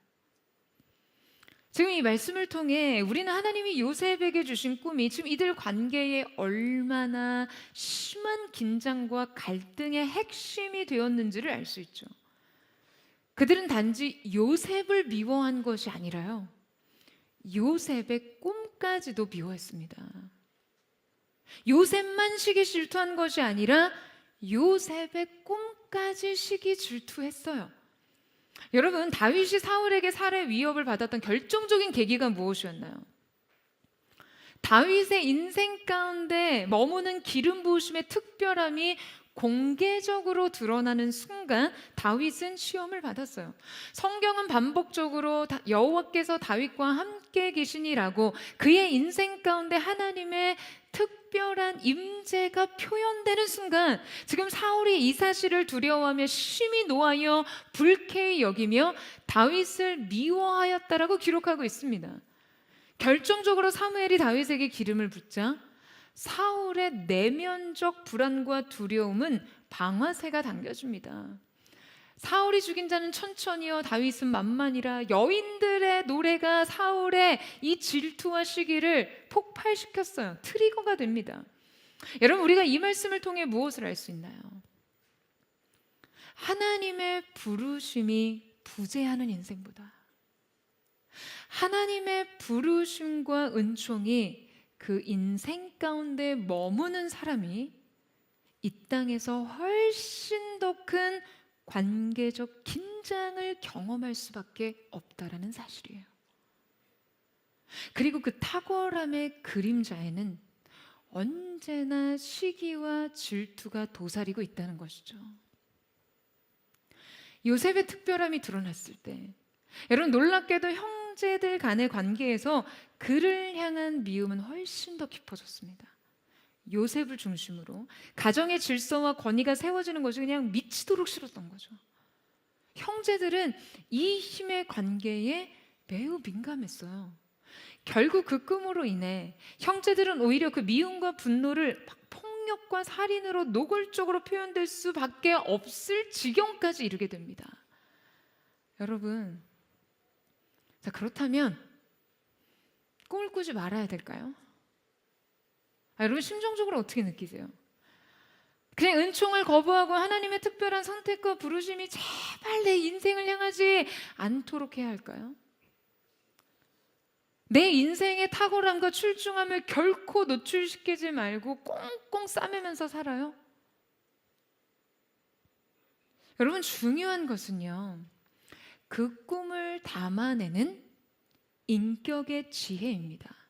지금 이 말씀을 통해 우리는 하나님이 요셉에게 주신 꿈이 지금 이들 관계에 얼마나 심한 긴장과 갈등의 핵심이 되었는지를 알 수 있죠. 그들은 단지 요셉을 미워한 것이 아니라요, 요셉의 꿈까지도 미워했습니다. 요셉만 시기 질투한 것이 아니라 요셉의 꿈까지 시기 질투했어요. 여러분 다윗이 사울에게 살해 위협을 받았던 결정적인 계기가 무엇이었나요? 다윗의 인생 가운데 머무는 기름 부으심의 특별함이 공개적으로 드러나는 순간 다윗은 시험을 받았어요. 성경은 반복적으로 여호와께서 다윗과 함께 계시니라고 그의 인생 가운데 하나님의 특별한 임재가 표현되는 순간 지금 사울이 이 사실을 두려워하며 심히 노하여 불쾌히 여기며 다윗을 미워하였다라고 기록하고 있습니다. 결정적으로 사무엘이 다윗에게 기름을 붓자 사울의 내면적 불안과 두려움은 방아쇠가 당겨집니다. 사울이 죽인 자는 천천히요 다윗은 만만이라 여인들의 노래가 사울의 이 질투와 시기를 폭발시켰어요. 트리거가 됩니다. 여러분, 우리가 이 말씀을 통해 무엇을 알 수 있나요? 하나님의 부르심이 부재하는 인생보다 하나님의 부르심과 은총이 그 인생 가운데 머무는 사람이 이 땅에서 훨씬 더 큰 관계적 긴장을 경험할 수밖에 없다라는 사실이에요. 그리고 그 탁월함의 그림자에는 언제나 시기와 질투가 도사리고 있다는 것이죠. 요셉의 특별함이 드러났을 때 여러분, 놀랍게도 형제들 간의 관계에서 그를 향한 미움은 훨씬 더 깊어졌습니다. 요셉을 중심으로 가정의 질서와 권위가 세워지는 것이 그냥 미치도록 싫었던 거죠. 형제들은 이 힘의 관계에 매우 민감했어요. 결국 그 꿈으로 인해 형제들은 오히려 그 미움과 분노를 폭력과 살인으로 노골적으로 표현될 수밖에 없을 지경까지 이르게 됩니다. 여러분, 자, 그렇다면 꿈을 꾸지 말아야 될까요? 여러분, 심정적으로 어떻게 느끼세요? 그냥 은총을 거부하고 하나님의 특별한 선택과 부르심이 제발 내 인생을 향하지 않도록 해야 할까요? 내 인생의 탁월함과 출중함을 결코 노출시키지 말고 꽁꽁 싸매면서 살아요? 여러분, 중요한 것은요, 그 꿈을 담아내는 인격의 지혜입니다.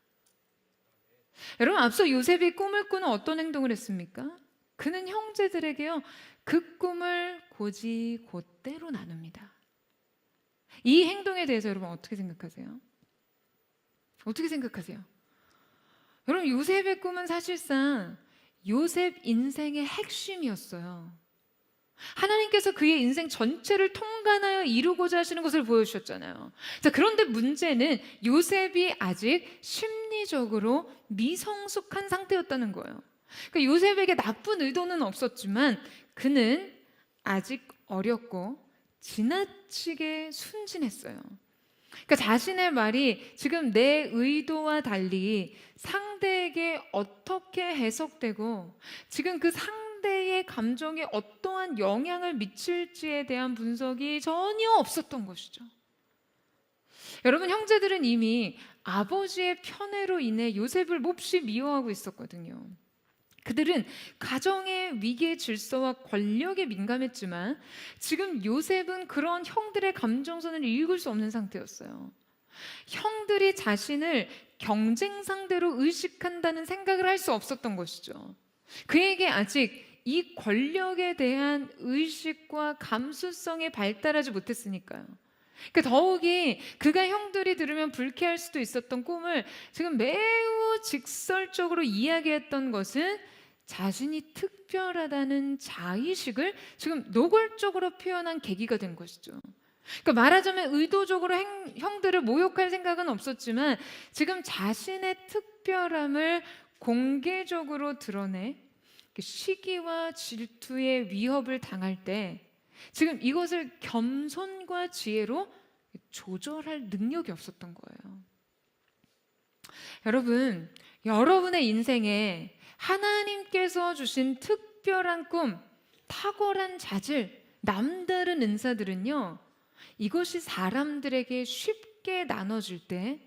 여러분, 앞서 요셉이 꿈을 꾸는 어떤 행동을 했습니까? 그는 형제들에게요, 그 꿈을 곧이곧대로 나눕니다. 이 행동에 대해서 여러분 어떻게 생각하세요? 어떻게 생각하세요? 여러분, 요셉의 꿈은 사실상 요셉 인생의 핵심이었어요. 하나님께서 그의 인생 전체를 통관하여 이루고자 하시는 것을 보여주셨잖아요. 자, 그런데 문제는 요셉이 아직 심리적으로 미성숙한 상태였다는 거예요. 그러니까 요셉에게 나쁜 의도는 없었지만 그는 아직 어렸고 지나치게 순진했어요. 그러니까 자신의 말이 지금 내 의도와 달리 상대에게 어떻게 해석되고 지금 그 상대의 감정에 어떠한 영향을 미칠지에 대한 분석이 전혀 없었던 것이죠. 여러분, 형제들은 이미 아버지의 편애로 인해 요셉을 몹시 미워하고 있었거든요. 그들은 가정의 위계 질서와 권력에 민감했지만 지금 요셉은 그런 형들의 감정선을 읽을 수 없는 상태였어요. 형들이 자신을 경쟁 상대로 의식한다는 생각을 할 수 없었던 것이죠. 그에게 아직 이 권력에 대한 의식과 감수성이 발달하지 못했으니까요. 그러니까 더욱이 그가 형들이 들으면 불쾌할 수도 있었던 꿈을 지금 매우 직설적으로 이야기했던 것은 자신이 특별하다는 자의식을 지금 노골적으로 표현한 계기가 된 것이죠. 그러니까 말하자면 의도적으로 형들을 모욕할 생각은 없었지만 지금 자신의 특별함을 공개적으로 드러내 시기와 질투의 위협을 당할 때 지금 이것을 겸손과 지혜로 조절할 능력이 없었던 거예요. 여러분, 여러분의 인생에 하나님께서 주신 특별한 꿈, 탁월한 자질, 남다른 은사들은요, 이것이 사람들에게 쉽게 나눠질 때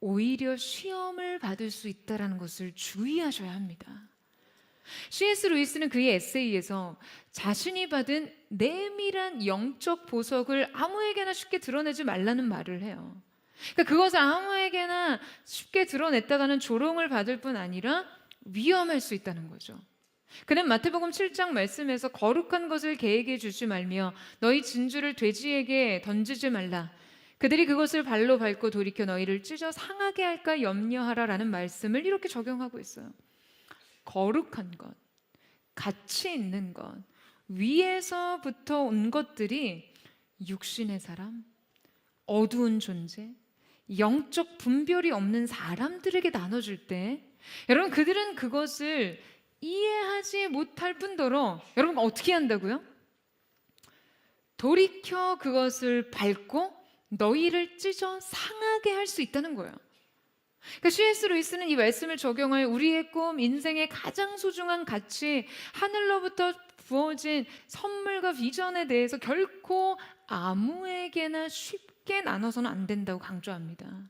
오히려 시험을 받을 수 있다는 것을 주의하셔야 합니다. C.S. 루이스는 그의 에세이에서 자신이 받은 내밀한 영적 보석을 아무에게나 쉽게 드러내지 말라는 말을 해요. 그러니까 그것을 아무에게나 쉽게 드러냈다가는 조롱을 받을 뿐 아니라 위험할 수 있다는 거죠. 그는 마태복음 7장 말씀에서 거룩한 것을 개에게 주지 말며 너희 진주를 돼지에게 던지지 말라. 그들이 그것을 발로 밟고 돌이켜 너희를 찢어 상하게 할까 염려하라라는 말씀을 이렇게 적용하고 있어요. 거룩한 것, 가치 있는 것, 위에서부터 온 것들이 육신의 사람, 어두운 존재, 영적 분별이 없는 사람들에게 나눠줄 때 여러분 그들은 그것을 이해하지 못할 뿐더러 여러분 어떻게 한다고요? 돌이켜 그것을 밟고 너희를 찢어 상하게 할 수 있다는 거예요. 그러니까 C.S. 루이스는 이 말씀을 적용하여 우리의 꿈, 인생의 가장 소중한 가치, 하늘로부터 부어진 선물과 비전에 대해서 결코 아무에게나 쉽게 나눠서는 안 된다고 강조합니다.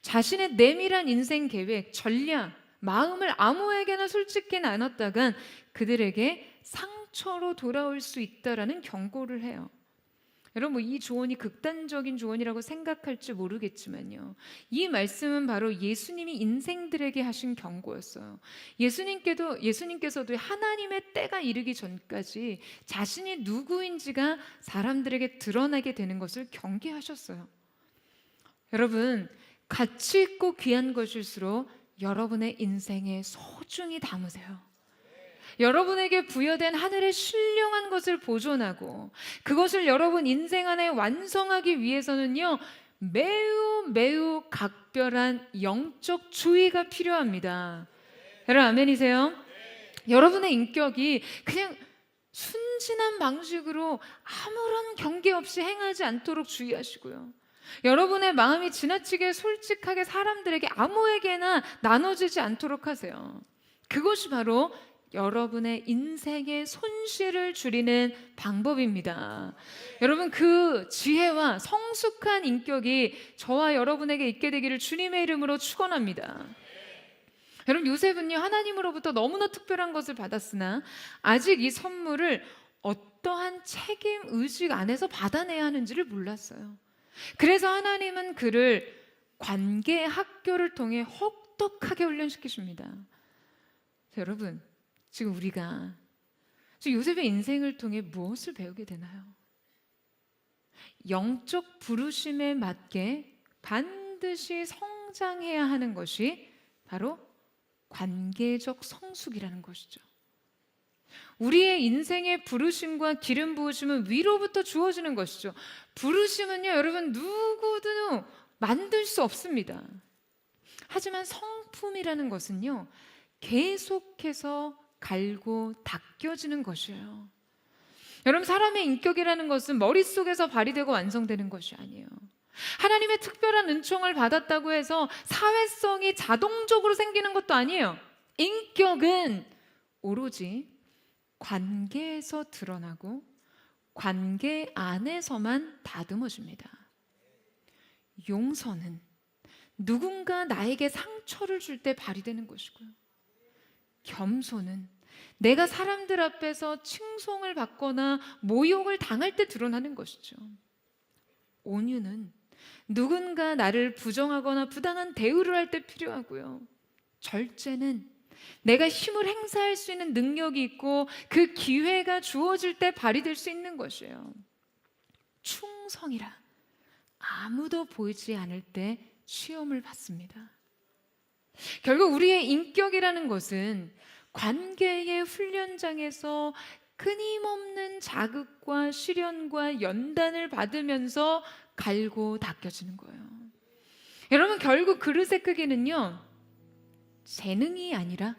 자신의 내밀한 인생 계획, 전략, 마음을 아무에게나 솔직히 나눴다간 그들에게 상처로 돌아올 수 있다라는 경고를 해요. 여러분 이 조언이 극단적인 조언이라고 생각할지 모르겠지만요, 이 말씀은 바로 예수님이 인생들에게 하신 경고였어요. 예수님께서도 하나님의 때가 이르기 전까지 자신이 누구인지가 사람들에게 드러나게 되는 것을 경계하셨어요. 여러분 가치 있고 귀한 것일수록 여러분의 인생에 소중히 담으세요. 여러분에게 부여된 하늘의 신령한 것을 보존하고 그것을 여러분 인생 안에 완성하기 위해서는요, 매우 각별한 영적 주의가 필요합니다. 여러분 아멘이세요? 여러분의 인격이 그냥 순진한 방식으로 아무런 경계 없이 행하지 않도록 주의하시고요, 여러분의 마음이 지나치게 솔직하게 사람들에게 아무에게나 나눠지지 않도록 하세요. 그것이 바로 여러분의 인생의 손실을 줄이는 방법입니다. 여러분 그 지혜와 성숙한 인격이 저와 여러분에게 있게 되기를 주님의 이름으로 축원합니다. 여러분 요셉은요 하나님으로부터 너무나 특별한 것을 받았으나 아직 이 선물을 어떠한 책임 의식 안에서 받아내야 하는지를 몰랐어요. 그래서 하나님은 그를 관계 학교를 통해 혹독하게 훈련시키십니다. 여러분 지금 우리가 요셉의 인생을 통해 무엇을 배우게 되나요? 영적 부르심에 맞게 반드시 성장해야 하는 것이 바로 관계적 성숙이라는 것이죠. 우리의 인생의 부르심과 기름 부으심은 위로부터 주어지는 것이죠. 부르심은요 여러분 누구도 만들 수 없습니다. 하지만 성품이라는 것은요 계속해서 갈고 닦여지는 것이에요. 여러분 사람의 인격이라는 것은 머릿속에서 발휘되고 완성되는 것이 아니에요. 하나님의 특별한 은총을 받았다고 해서 사회성이 자동적으로 생기는 것도 아니에요. 인격은 오로지 관계에서 드러나고 관계 안에서만 다듬어집니다. 용서는 누군가 나에게 상처를 줄 때 발휘되는 것이고요, 겸손은 내가 사람들 앞에서 칭송을 받거나 모욕을 당할 때 드러나는 것이죠. 온유는 누군가 나를 부정하거나 부당한 대우를 할 때 필요하고요, 절제는 내가 힘을 행사할 수 있는 능력이 있고 그 기회가 주어질 때 발휘될 수 있는 것이에요. 충성이라 아무도 보이지 않을 때 시험을 받습니다. 결국 우리의 인격이라는 것은 관계의 훈련장에서 끊임없는 자극과 시련과 연단을 받으면서 갈고 닦여지는 거예요. 여러분 결국 그릇의 크기는요 재능이 아니라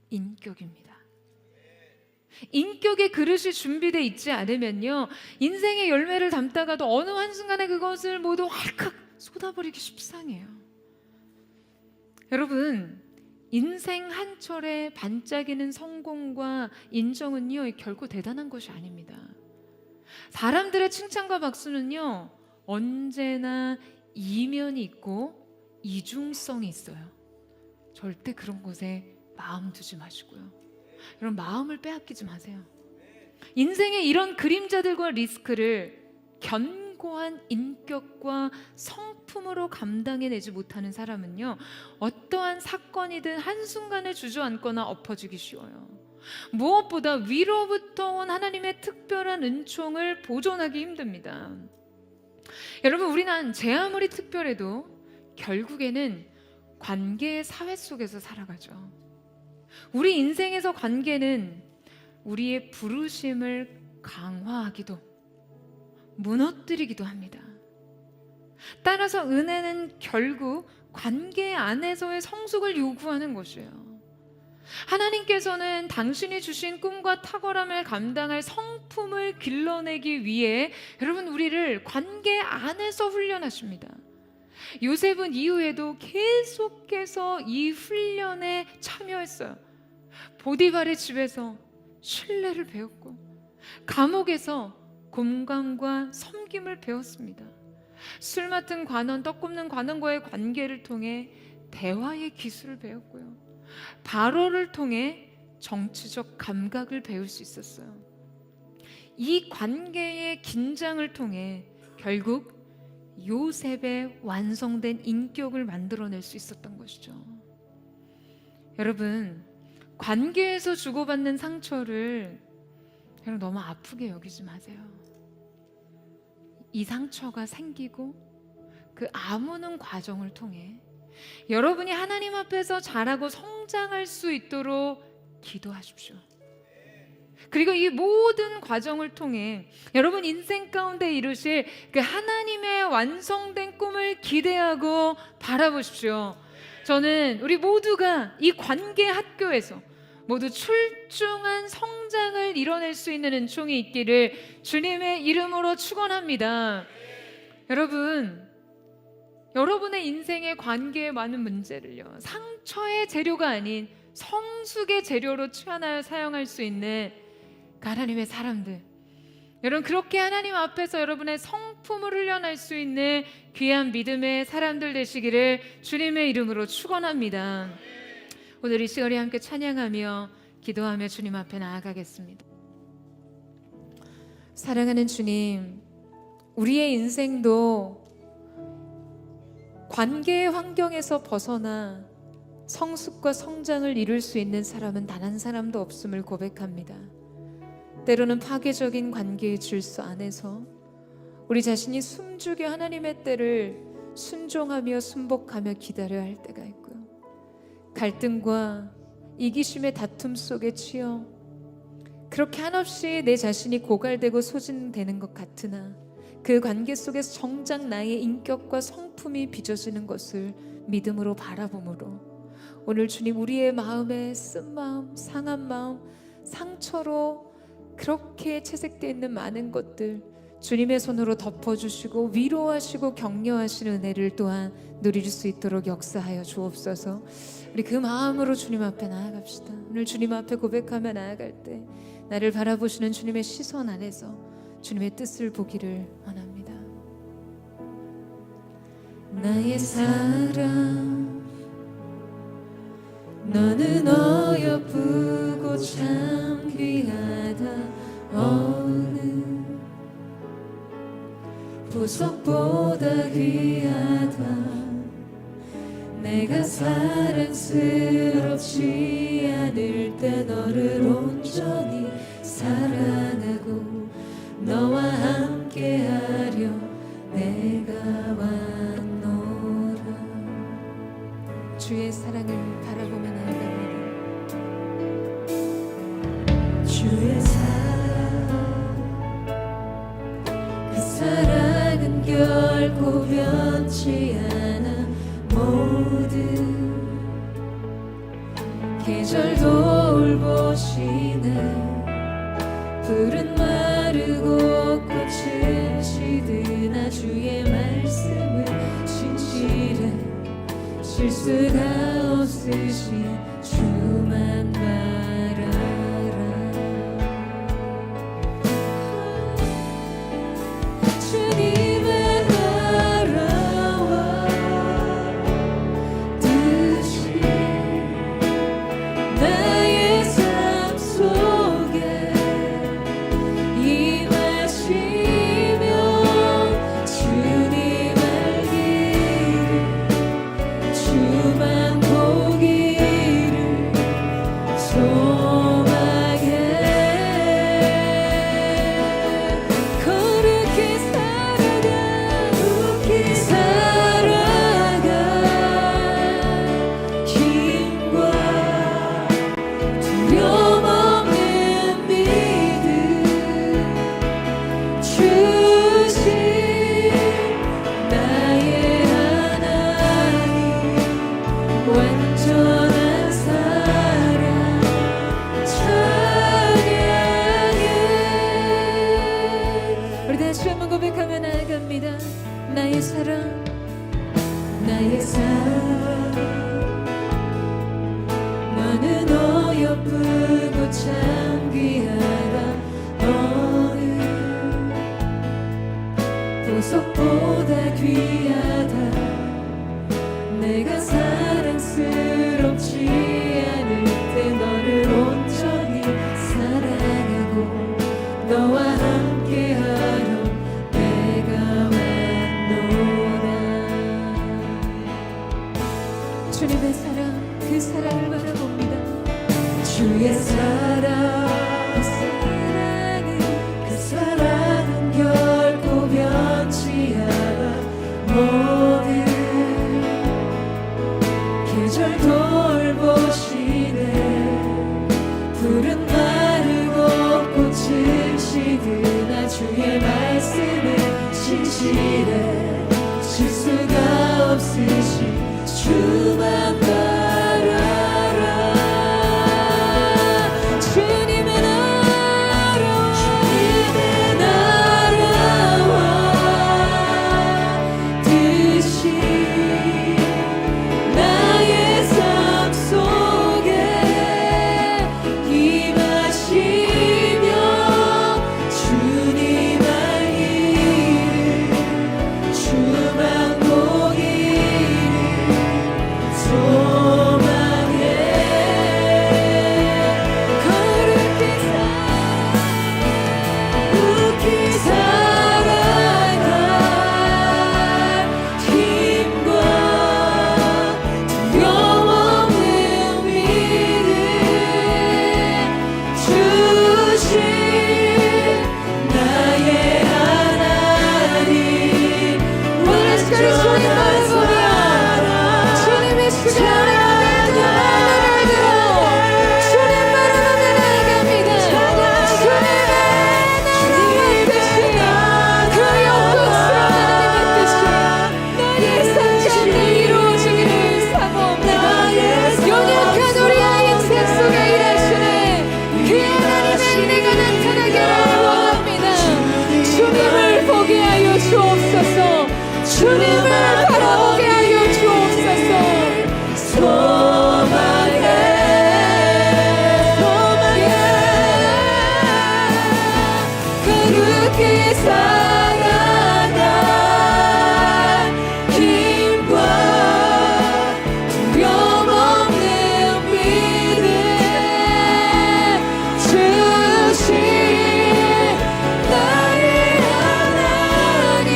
인격입니다. 인격의 그릇이 준비되어 있지 않으면요 인생의 열매를 담다가도 어느 한순간에 그것을 모두 활칵 쏟아버리기 십상해요. 여러분 인생 한 철에 반짝이는 성공과 인정은요 결코 대단한 것이 아닙니다. 사람들의 칭찬과 박수는요 언제나 이면이 있고 이중성이 있어요. 절대 그런 것에 마음 두지 마시고요, 여러분 마음을 빼앗기지 마세요. 인생의 이런 그림자들과 리스크를 견고히 확고한 인격과 성품으로 감당해내지 못하는 사람은요, 어떠한 사건이든 한순간에 주저앉거나 엎어지기 쉬워요. 무엇보다 위로부터 온 하나님의 특별한 은총을 보존하기 힘듭니다. 여러분, 우리는 제 아무리 특별해도 결국에는 관계의 사회 속에서 살아가죠. 우리 인생에서 관계는 우리의 부르심을 강화하기도 무너뜨리기도 합니다. 따라서 은혜는 결국 관계 안에서의 성숙을 요구하는 것이에요. 하나님께서는 당신이 주신 꿈과 탁월함을 감당할 성품을 길러내기 위해 여러분 우리를 관계 안에서 훈련하십니다. 요셉은 이후에도 계속해서 이 훈련에 참여했어요. 보디발의 집에서 신뢰를 배웠고 감옥에서 곰감과 섬김을 배웠습니다. 술 맡은 관원, 떡 굽는 관원과의 관계를 통해 대화의 기술을 배웠고요. 바로를 통해 정치적 감각을 배울 수 있었어요. 이 관계의 긴장을 통해 결국 요셉의 완성된 인격을 만들어낼 수 있었던 것이죠. 여러분, 관계에서 주고받는 상처를 여러분 너무 아프게 여기지 마세요. 이 상처가 생기고 그 아무는 과정을 통해 여러분이 하나님 앞에서 자라고 성장할 수 있도록 기도하십시오. 그리고 이 모든 과정을 통해 여러분 인생 가운데 이루실 그 하나님의 완성된 꿈을 기대하고 바라보십시오. 저는 우리 모두가 이 관계 학교에서 모두 출중한 성장을 이뤄낼 수 있는 은총이 있기를 주님의 이름으로 축원합니다. 여러분, 여러분의 인생의 관계에 많은 문제를요, 상처의 재료가 아닌 성숙의 재료로 취하여 사용할 수 있는 하나님의 사람들, 여러분 그렇게 하나님 앞에서 여러분의 성품을 훈련할 수 있는 귀한 믿음의 사람들 되시기를 주님의 이름으로 축원합니다. 오늘 이 시간에 함께 찬양하며 기도하며 주님 앞에 나아가겠습니다. 사랑하는 주님, 우리의 인생도 관계의 환경에서 벗어나 성숙과 성장을 이룰 수 있는 사람은 단 한 사람도 없음을 고백합니다. 때로는 파괴적인 관계의 질서 안에서 우리 자신이 숨죽여 하나님의 때를 순종하며 순복하며 기다려야 할 때가 있고요. 갈등과 이기심의 다툼 속에 치여 그렇게 한없이 내 자신이 고갈되고 소진되는 것 같으나 그 관계 속에서 정작 나의 인격과 성품이 빚어지는 것을 믿음으로 바라보므로 오늘 주님 우리의 마음에 쓴 마음, 상한 마음, 상처로 그렇게 채색되어 있는 많은 것들 주님의 손으로 덮어주시고 위로하시고 격려하시는 은혜를 또한 누릴 수 있도록 역사하여 주옵소서. 우리 그 마음으로 주님 앞에 나아갑시다. 오늘 주님 앞에 고백하며 나아갈 때 나를 바라보시는 주님의 시선 안에서 주님의 뜻을 보기를 원합니다. 나의 사랑, 너는 어여쁘고 참 귀하다. 어느 보석보다 귀하다. 내가 사랑스럽지 않을 때 너를 온전히 사랑하고 너와 함께하려 내가 왔노라. 주의 사랑을 바라보며 나아갑니다. 주의 사랑, 그 사랑은 결코 변치 않아. 모든 계절 돌보시네. 풀은 마르고 꽃은 시드나 주의 말씀은 진실해. 실수가 없으신 주만 바라라. 주님의 나라와 뜻이 나의 삶 속에 임하시며 참 귀하다. 너는 보석보다 귀하다. 내가 사랑스럽지 않을 때 너를 온전히 사랑하고 너와 함께하려 내가 왔노라. 주님의 사랑, 그 사랑을 바라봅니다. 주의 사랑, 그 사랑은 결코 변치 않아. 모든 계절 돌보시네. 푸른 마르고 꽃은 시드나 주의 말씀은 진실해. 실수가 없으신 주만 바라라. 주님의 나라와 뜻이 나의 삶 속에 임하시며 주님 알기를 주만 보기를 소망해. 거룩히 살아갈 힘과 두려움 없는 믿음 주신 나의 하나님. 오늘 시간에 주님 말씀이야. 주님의 시간에 나를 들어 주님만을 나아갑니다. 주님의 나라의 뜻이 그 영광스러운 하나님의 뜻이 나의 삶가운데 이루어지기를 사모합니다. 연약한 우리의 인생 속에 일하시네 그 하나님의 은혜가 나타나기를 원합니다. 주님을 보게 하여 주옵소서. 주님을 바라보게 하여 주옵소서. 소망해, 소망해. 거룩히 살아갈 힘과 두려움 없는 믿음 주신 나의 하나님.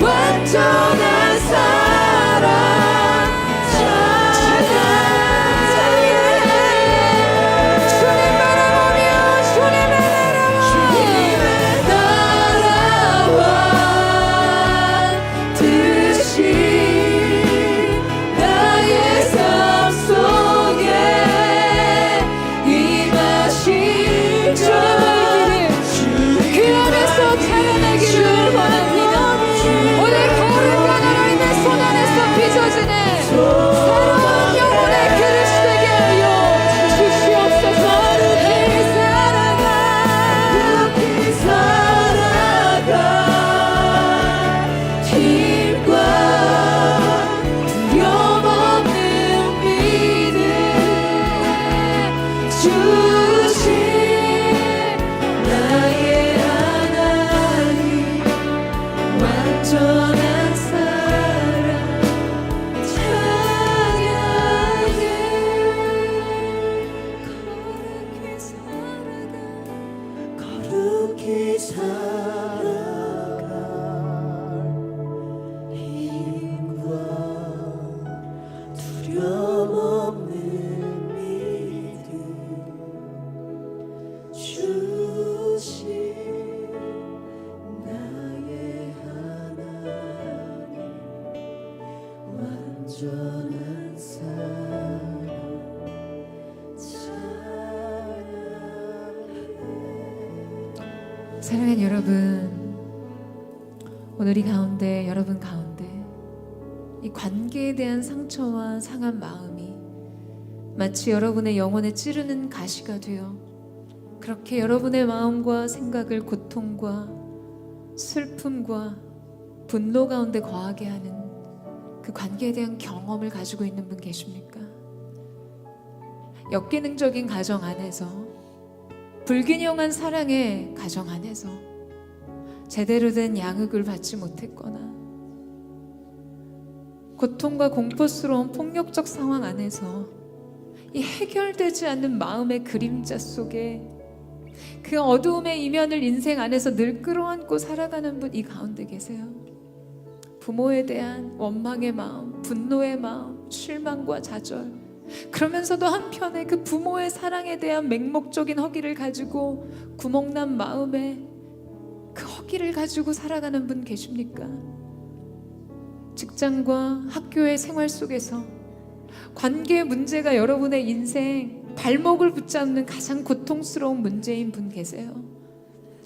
완전한 사랑 찬양해. 주님 바라보며 주님의 나라와 뜻이 나의 삶 속에 임하신 그 안에서 찬양하기를 원합니다. 오늘 거룩한 하나님의 손 안에서 빚어지는 새로운 영혼의 그릇이 되게 하여 주시옵소서. 거룩히 살아갈 힘과 두려움 없는 믿음 주신 나의 하나님. 완전한 사랑 찬양해. 거룩히 살아갈 힘과 두려움 없는 믿음 주신 나의 하나님. 완전한 사랑 찬양해. 사랑하는 여러분, 오늘 이 가운데 여러분 가운데 이 관계에 대한 상처와 상한 마음이 마치 여러분의 영혼에 찌르는 가시가 되어 그렇게 여러분의 마음과 생각을 고통과 슬픔과 분노 가운데 거하게 하는 그 관계에 대한 경험을 가지고 있는 분 계십니까? 역기능적인 가정 안에서, 불균형한 사랑의 가정 안에서 제대로 된 양육을 받지 못했거나 고통과 공포스러운 폭력적 상황 안에서 이 해결되지 않는 마음의 그림자 속에 그 어두움의 이면을 인생 안에서 늘 끌어안고 살아가는 분 이 가운데 계세요. 부모에 대한 원망의 마음, 분노의 마음, 실망과 좌절, 그러면서도 한편에 그 부모의 사랑에 대한 맹목적인 허기를 가지고 구멍난 마음에 그 허기를 가지고 살아가는 분 계십니까? 직장과 학교의 생활 속에서 관계의 문제가 여러분의 인생 발목을 붙잡는 가장 고통스러운 문제인 분 계세요?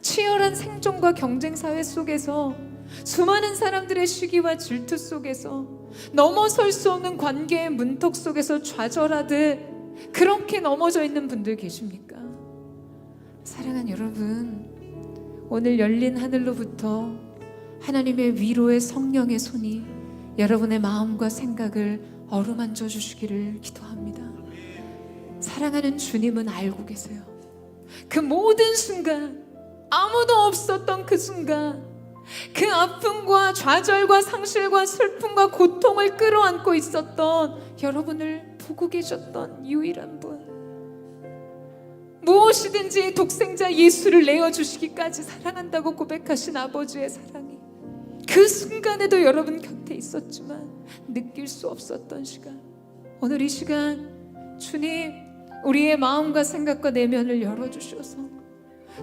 치열한 생존과 경쟁 사회 속에서 수많은 사람들의 시기와 질투 속에서 넘어설 수 없는 관계의 문턱 속에서 좌절하듯 그렇게 넘어져 있는 분들 계십니까? 사랑하는 여러분, 오늘 열린 하늘로부터 하나님의 위로의 성령의 손이 여러분의 마음과 생각을 어루만져 주시기를 기도합니다. 사랑하는 주님은 알고 계세요. 그 모든 순간, 아무도 없었던 그 순간, 그 아픔과 좌절과 상실과 슬픔과 고통을 끌어안고 있었던 여러분을 보고 계셨던 유일한 분, 무엇이든지 독생자 예수를 내어주시기까지 사랑한다고 고백하신 아버지의 사랑이 그 순간에도 여러분 곁에 있었지만 느낄 수 없었던 시간, 오늘 이 시간 주님 우리의 마음과 생각과 내면을 열어주셔서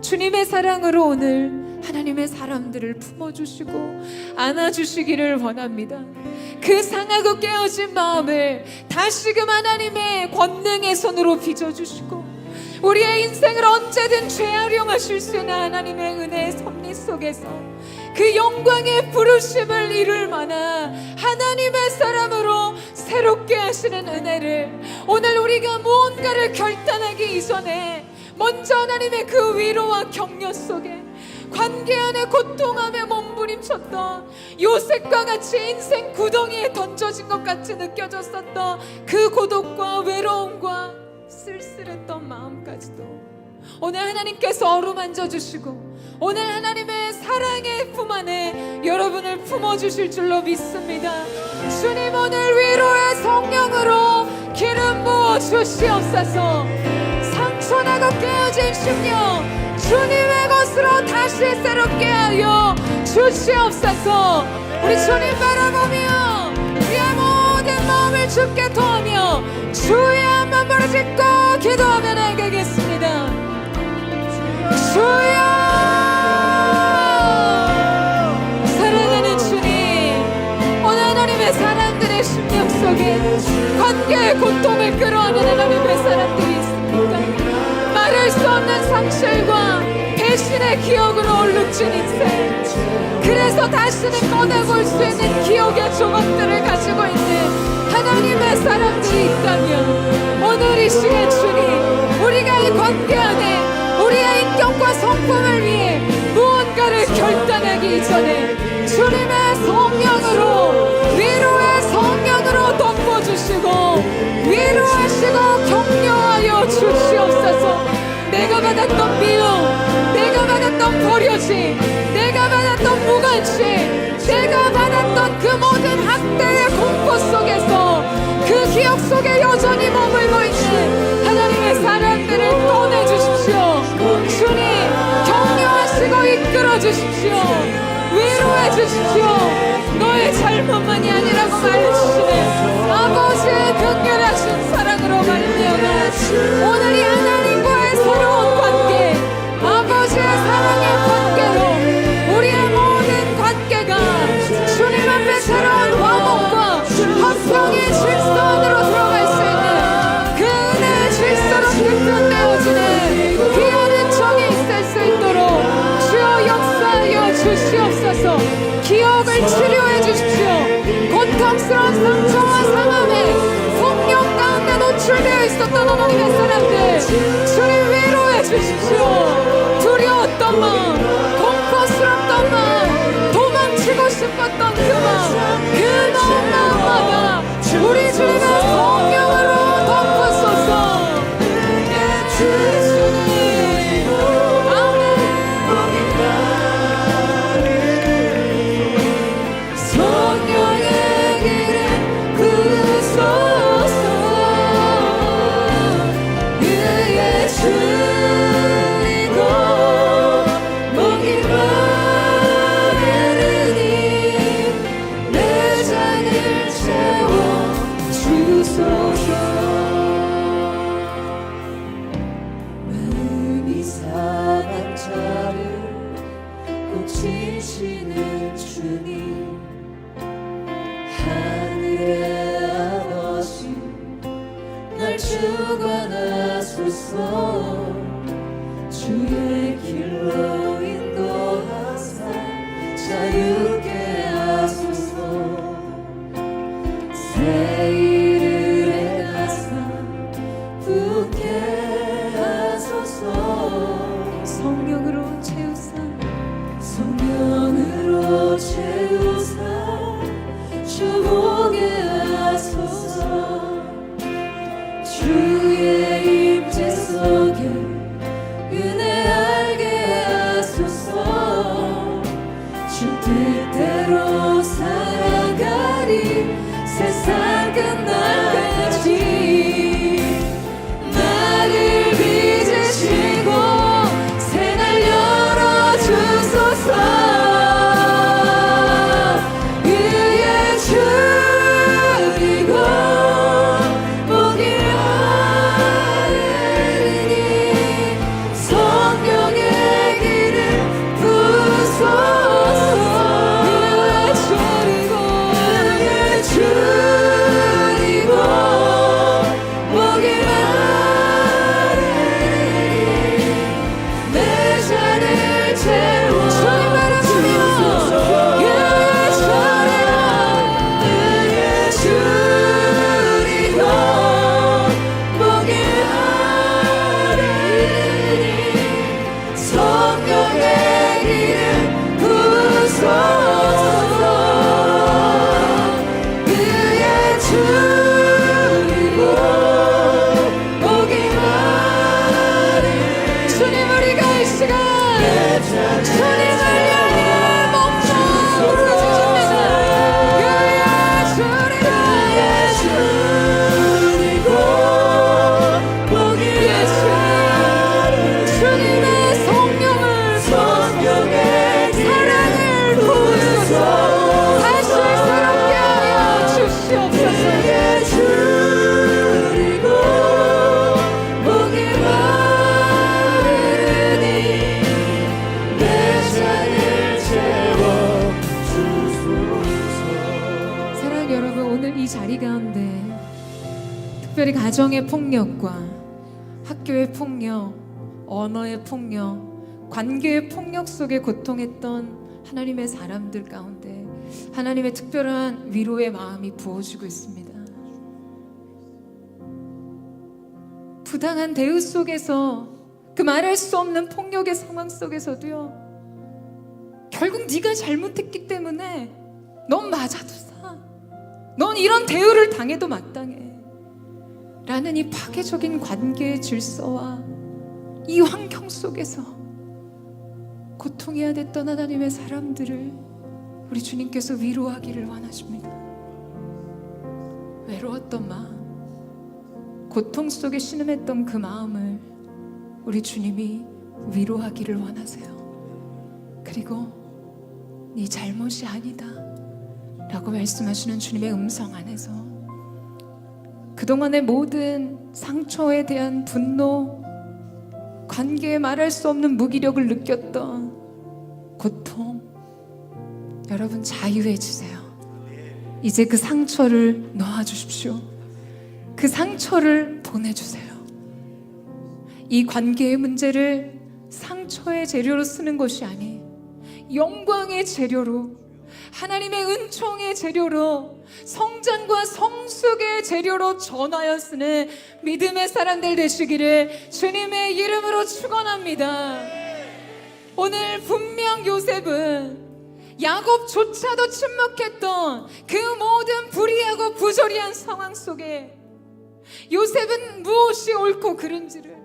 주님의 사랑으로 오늘 하나님의 사람들을 품어주시고 안아주시기를 원합니다. 그 상하고 깨어진 마음을 다시금 하나님의 권능의 손으로 빚어주시고 우리의 인생을 언제든 재활용하실 수 있는 하나님의 은혜의 섭리 속에서 그 영광의 부르심을 이룰 만한 하나님의 사람으로 새롭게 하시는 은혜를 오늘 우리가 무언가를 결단하기 이전에 먼저 하나님의 그 위로와 격려 속에 관계 안에 고통함에 몸부림쳤던 요셉과 같이 인생 구덩이에 던져진 것 같이 느껴졌었던 그 고독과 외로움과 쓸쓸했던 마음까지도 오늘 하나님께서 어루만져 주시고 오늘 하나님의 사랑의 품 안에 여러분을 품어주실 줄로 믿습니다. 주님 오늘 위로의 성령으로 기름 부어 주시옵소서. 상처나고 깨어진 심령 주님의 것으로 다시 새롭게 하여 주시옵소서. 우리 주님 바라보며 우리의 모든 마음을 주께 토하며 주의 한번 부르짖고 기도하며 나가겠습니다. 주여, 사랑하는 주님, 오늘 하나님의 사람들의 심령 속에 관계의 고통을 끌어안는 하나님의 사람들이 있습니까? 말할 수 없는 상실과 배신의 기억으로 얼룩진 인생, 그래서 다시는 꺼내볼 수 있는 기억의 조각들을 가지고 있는 하나님의 사람들이 있다면 오늘 이 시간 주님 우리가 이 관계 안에 우리의 인격과 성품을 위해 무언가를 결단하기 이전에 주님의 성령으로 위로의 성령으로 덮어주시고 위로하시고 격려하여 주시옵소서. 내가 받았던 미움, 내가 받았던 버려짐, 내가 받았던 무관심, 내가 받았던 그 모든 학대의 공포 속에서 그 기억 속에 여전히 머물고 있는 하나님의 사람들을 꺼내주십시오. 주님 격려하시고 이끌어주십시오. 위로해주십시오. 너의 잘못만이 아니라고 말해주시네 아버지의 극렬하신 사랑으로 말미암아 오늘 이 하나님과의 새로운 관계, 아버지의 사랑의 관계로 우리의 모든 관계가 주님 앞에 새로운 화목과 화평의 질서 안으로 들어갈 수 있는 그 은혜의 질서로 끝내어지는 귀한 은총이 있을 수 있도록 주여 역사하여 주시옵소서. 기억 성령의 길을 부으소서. 그의 주이고 목이 마르니 내 잔을 채워 주소서. 마음이 상한 자를 고치시는 주님, 하늘의 아버지 날 주관하소서. 주의 길로 인도하사 자유케 하소서. 새 일을 행하사 붙게 하소서. 성령으로 채우사 성령으로 채우사 주보게 하소서. 주의 임재 속에 은혜 알게 하소서. 주 뜻대로 살아가리 세상 끝날까지. 나를 빚으시고 새날 열어주소서. 그의 주이고 목이 마르니 성령의 길을 부으소서. 그의 주이고 목이 마르니 내 잔을 채워 주소서. 그의 주이고 목이 마르니 성령의 길을 부으소서. 그의 주이고 목이 마르니 주님, 우리가 이 시간 주님을 향해 목청 부르짖습니다. 그의 주이고 목이 마르니 주님의 성령의 사랑을 부으소서. 다시 새롭게 하여 주시옵소서. 주이고 목이 마르니 내 잔을 채워 주소서. 사랑하는 여러분, 오늘 이 자리 가운데 특별히 가정의 폭력과 학교의 폭력, 언어의 폭력, 관계의 폭력 속에 고통했던 하나님의 사람들 가운데 하나님의 특별한 위로의 마음이 부어지고 있습니다. 부당한 대우 속에서, 그 말할 수 없는 폭력의 상황 속에서도요, 결국 네가 잘못했기 때문에 넌 맞아도 사, 넌 이런 대우를 당해도 마땅해 라는 이 파괴적인 관계의 질서와 이 환경 속에서 고통해야 됐던 하나님의 사람들을 우리 주님께서 위로하기를 원하십니다. 외로웠던 마음, 고통 속에 신음했던 그 마음을 우리 주님이 위로하기를 원하세요. 그리고 네 잘못이 아니다 라고 말씀하시는 주님의 음성 안에서 그동안의 모든 상처에 대한 분노, 관계에 말할 수 없는 무기력을 느꼈던 고통, 여러분 자유해지세요. 이제 그 상처를 놓아주십시오. 그 상처를 보내주세요. 이 관계의 문제를 상처의 재료로 쓰는 것이 아닌 영광의 재료로, 하나님의 은총의 재료로, 성장과 성숙의 재료로 전하여 쓰는 믿음의 사람들 되시기를 주님의 이름으로 축원합니다. 오늘 분명 요셉은 야곱조차도 침묵했던 그 모든 불의하고 부조리한 상황 속에 요셉은 무엇이 옳고 그른지를,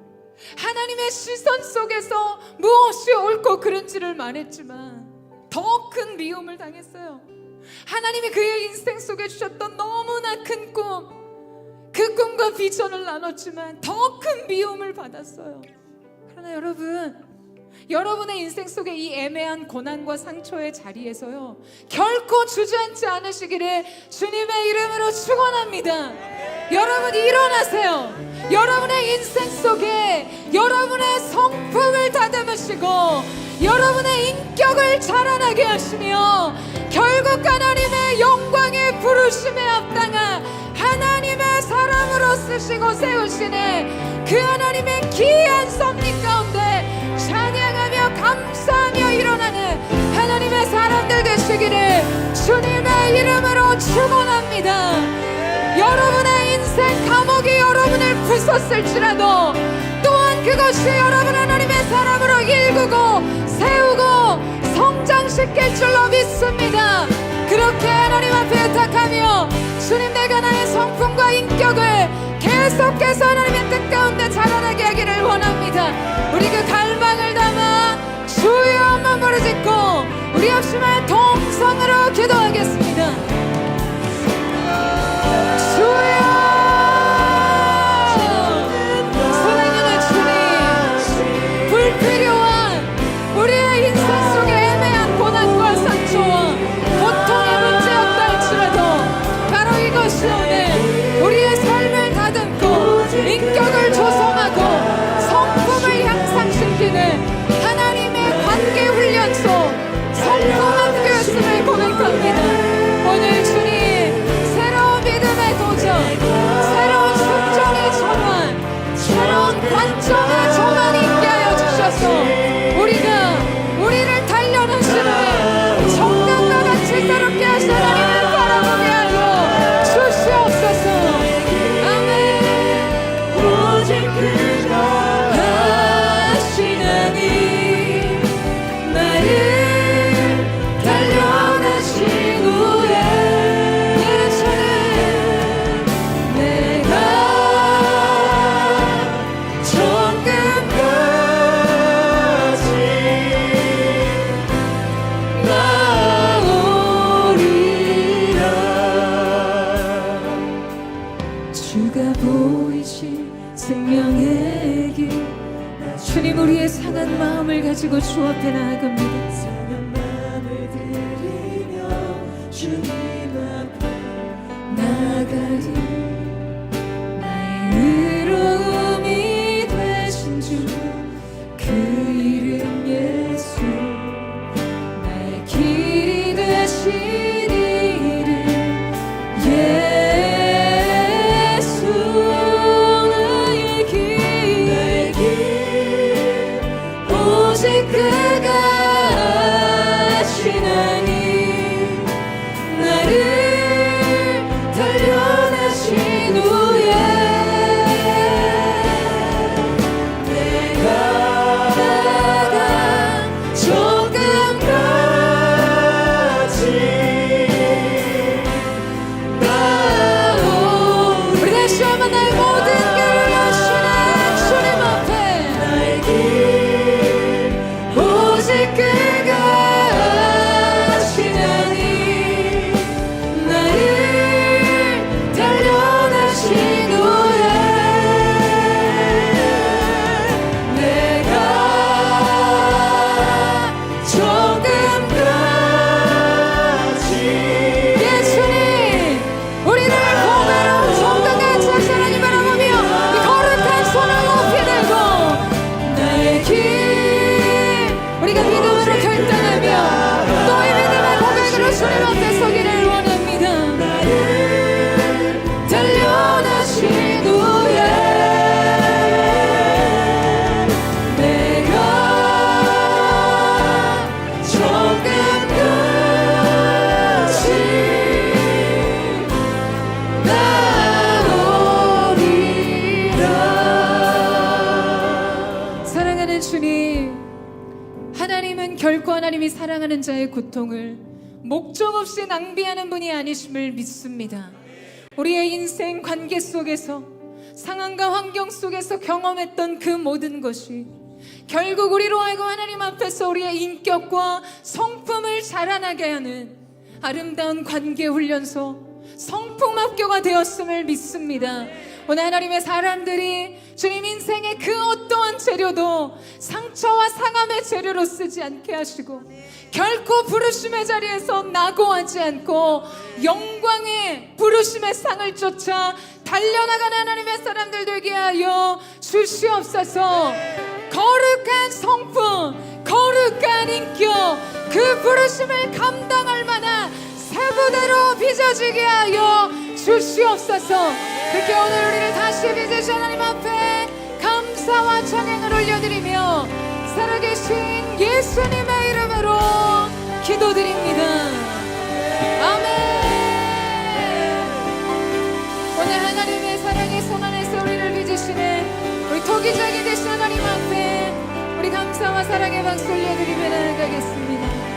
하나님의 시선 속에서 무엇이 옳고 그른지를 말했지만 더 큰 미움을 당했어요. 하나님이 그의 인생 속에 주셨던 너무나 큰 꿈, 그 꿈과 비전을 나눴지만 더 큰 미움을 받았어요. 그러나 여러분의 인생 속에 이 애매한 고난과 상처의 자리에서요, 결코 주저앉지 않으시기를 주님의 이름으로 축원합니다. 여러분 일어나세요. 여러분의 인생 속에 여러분의 성품을 다듬으시고 여러분의 인격을 자라나게 하시며 결국 하나님의 영광의 부르심에 합당한 하나님의 사람으로 쓰시고 세우시는 그 하나님의 귀한 섭리 가운데 찬양하며 감사하며 일어나는 하나님의 사람들 되시기를 주님의 이름으로 축원합니다. 여러분의 인생 감옥이 여러분을 부쉈을지라도 또한 그것이 여러분 하나님의 사람으로 일구고 세우고 성장시킬 줄로 믿습니다. 그렇게 하나님 앞에 의탁하며 주님, 내가 나의 성품과 인격을 계속해서 하나님의 뜻 가운데 자라나게 하기를 원합니다. 우리 그 갈망을 담아 주여 한번 부르짖고 우리 합심한 동성으로 기도하겠습니다. 주여, 사랑하는 주님, 불필요한 우리의 인생 속에 애매한 고난과 상처와 고통의 문제였다 할지라도 바로 이것이 오늘 우리의 삶을 다듬고 인격을 조성하고 성품을 향상시키는 하나님의 관계 훈련소 성공한 교였음을 고백합니다. 오늘 주님, 새로운 믿음의 도전, 새로운 순종의 전환, 새로운 관점의 전환이 있게 하여 주셔서 우리를 단련하시는 정답과 같이 새롭게 하신 하나님을 바라보게 하여 주시옵소서. 아멘. 오직 그가 하시나니 나를 단련하신 후에 내가 주가 보이신 생명의 길, 주님, 우리의 상한 마음을 가지고 주 앞에 나아갑니다. 상한 마음을 드리며 주님 앞에 나아가리. 나의 의로움이 되신 주, 그 이름 예수, 나의 길이 되신 이름 예수. 나의 길 오직 그가 하시나니 나를 단련하신 후에 내가 조금까지 나오리. 우리 다시 한번 나의 모든 길을 하시는 주님 앞에 나의 길 오직 그가 하시나니 나를 단련하신 후에 내가 조금까지. 예수님, 우리를 보배로운 정당같이 하신 하나님 바라보며 이 거룩한 손을 높이 들고 나의 길, 우리가 믿음으로 결단하며 또 이 믿음의 고백으로 주님 앞에 서기를 원합니다. 나를 단련하신 후에 내가 나오리라. 사랑하는 주님, 하나님은 결코 하나님이 사랑하는 자의 고통을 목적 없이 낭비하는 분이 아니심을 믿습니다. 우리의 인생 관계 속에서 상황과 환경 속에서 경험했던 그 모든 것이 결국 우리로 하여금 하나님 앞에서 우리의 인격과 성품을 자라나게 하는 아름다운 관계 훈련소 성품학교가 되었음을 믿습니다. 오늘 하나님의 사람들이 주님 인생의 그 어떠한 재료도 상처와 상함의 재료로 쓰지 않게 하시고 결코 부르심의 자리에서 낙오하지 않고 영광의 부르심의 상을 쫓아 달려나가는 하나님의 사람들 되게 하여 주시옵소서. 거룩한 성품, 거룩한 인격, 그 부르심을 감당할 만한 세부대로 빚어지게 하여 주시옵소서. 그렇게 오늘 우리를 다시 빚으신 하나님 앞에 감사와 찬양을 올려드리며 살아계신 예수님의 이름으로 기도드립니다. 아멘. 오늘 하나님의 사랑의 손 안에서 우리를 빚으시네 우리 토기장이 되신 하나님 앞에 우리 감사와 사랑의 박수 올려드리며 나아가겠습니다.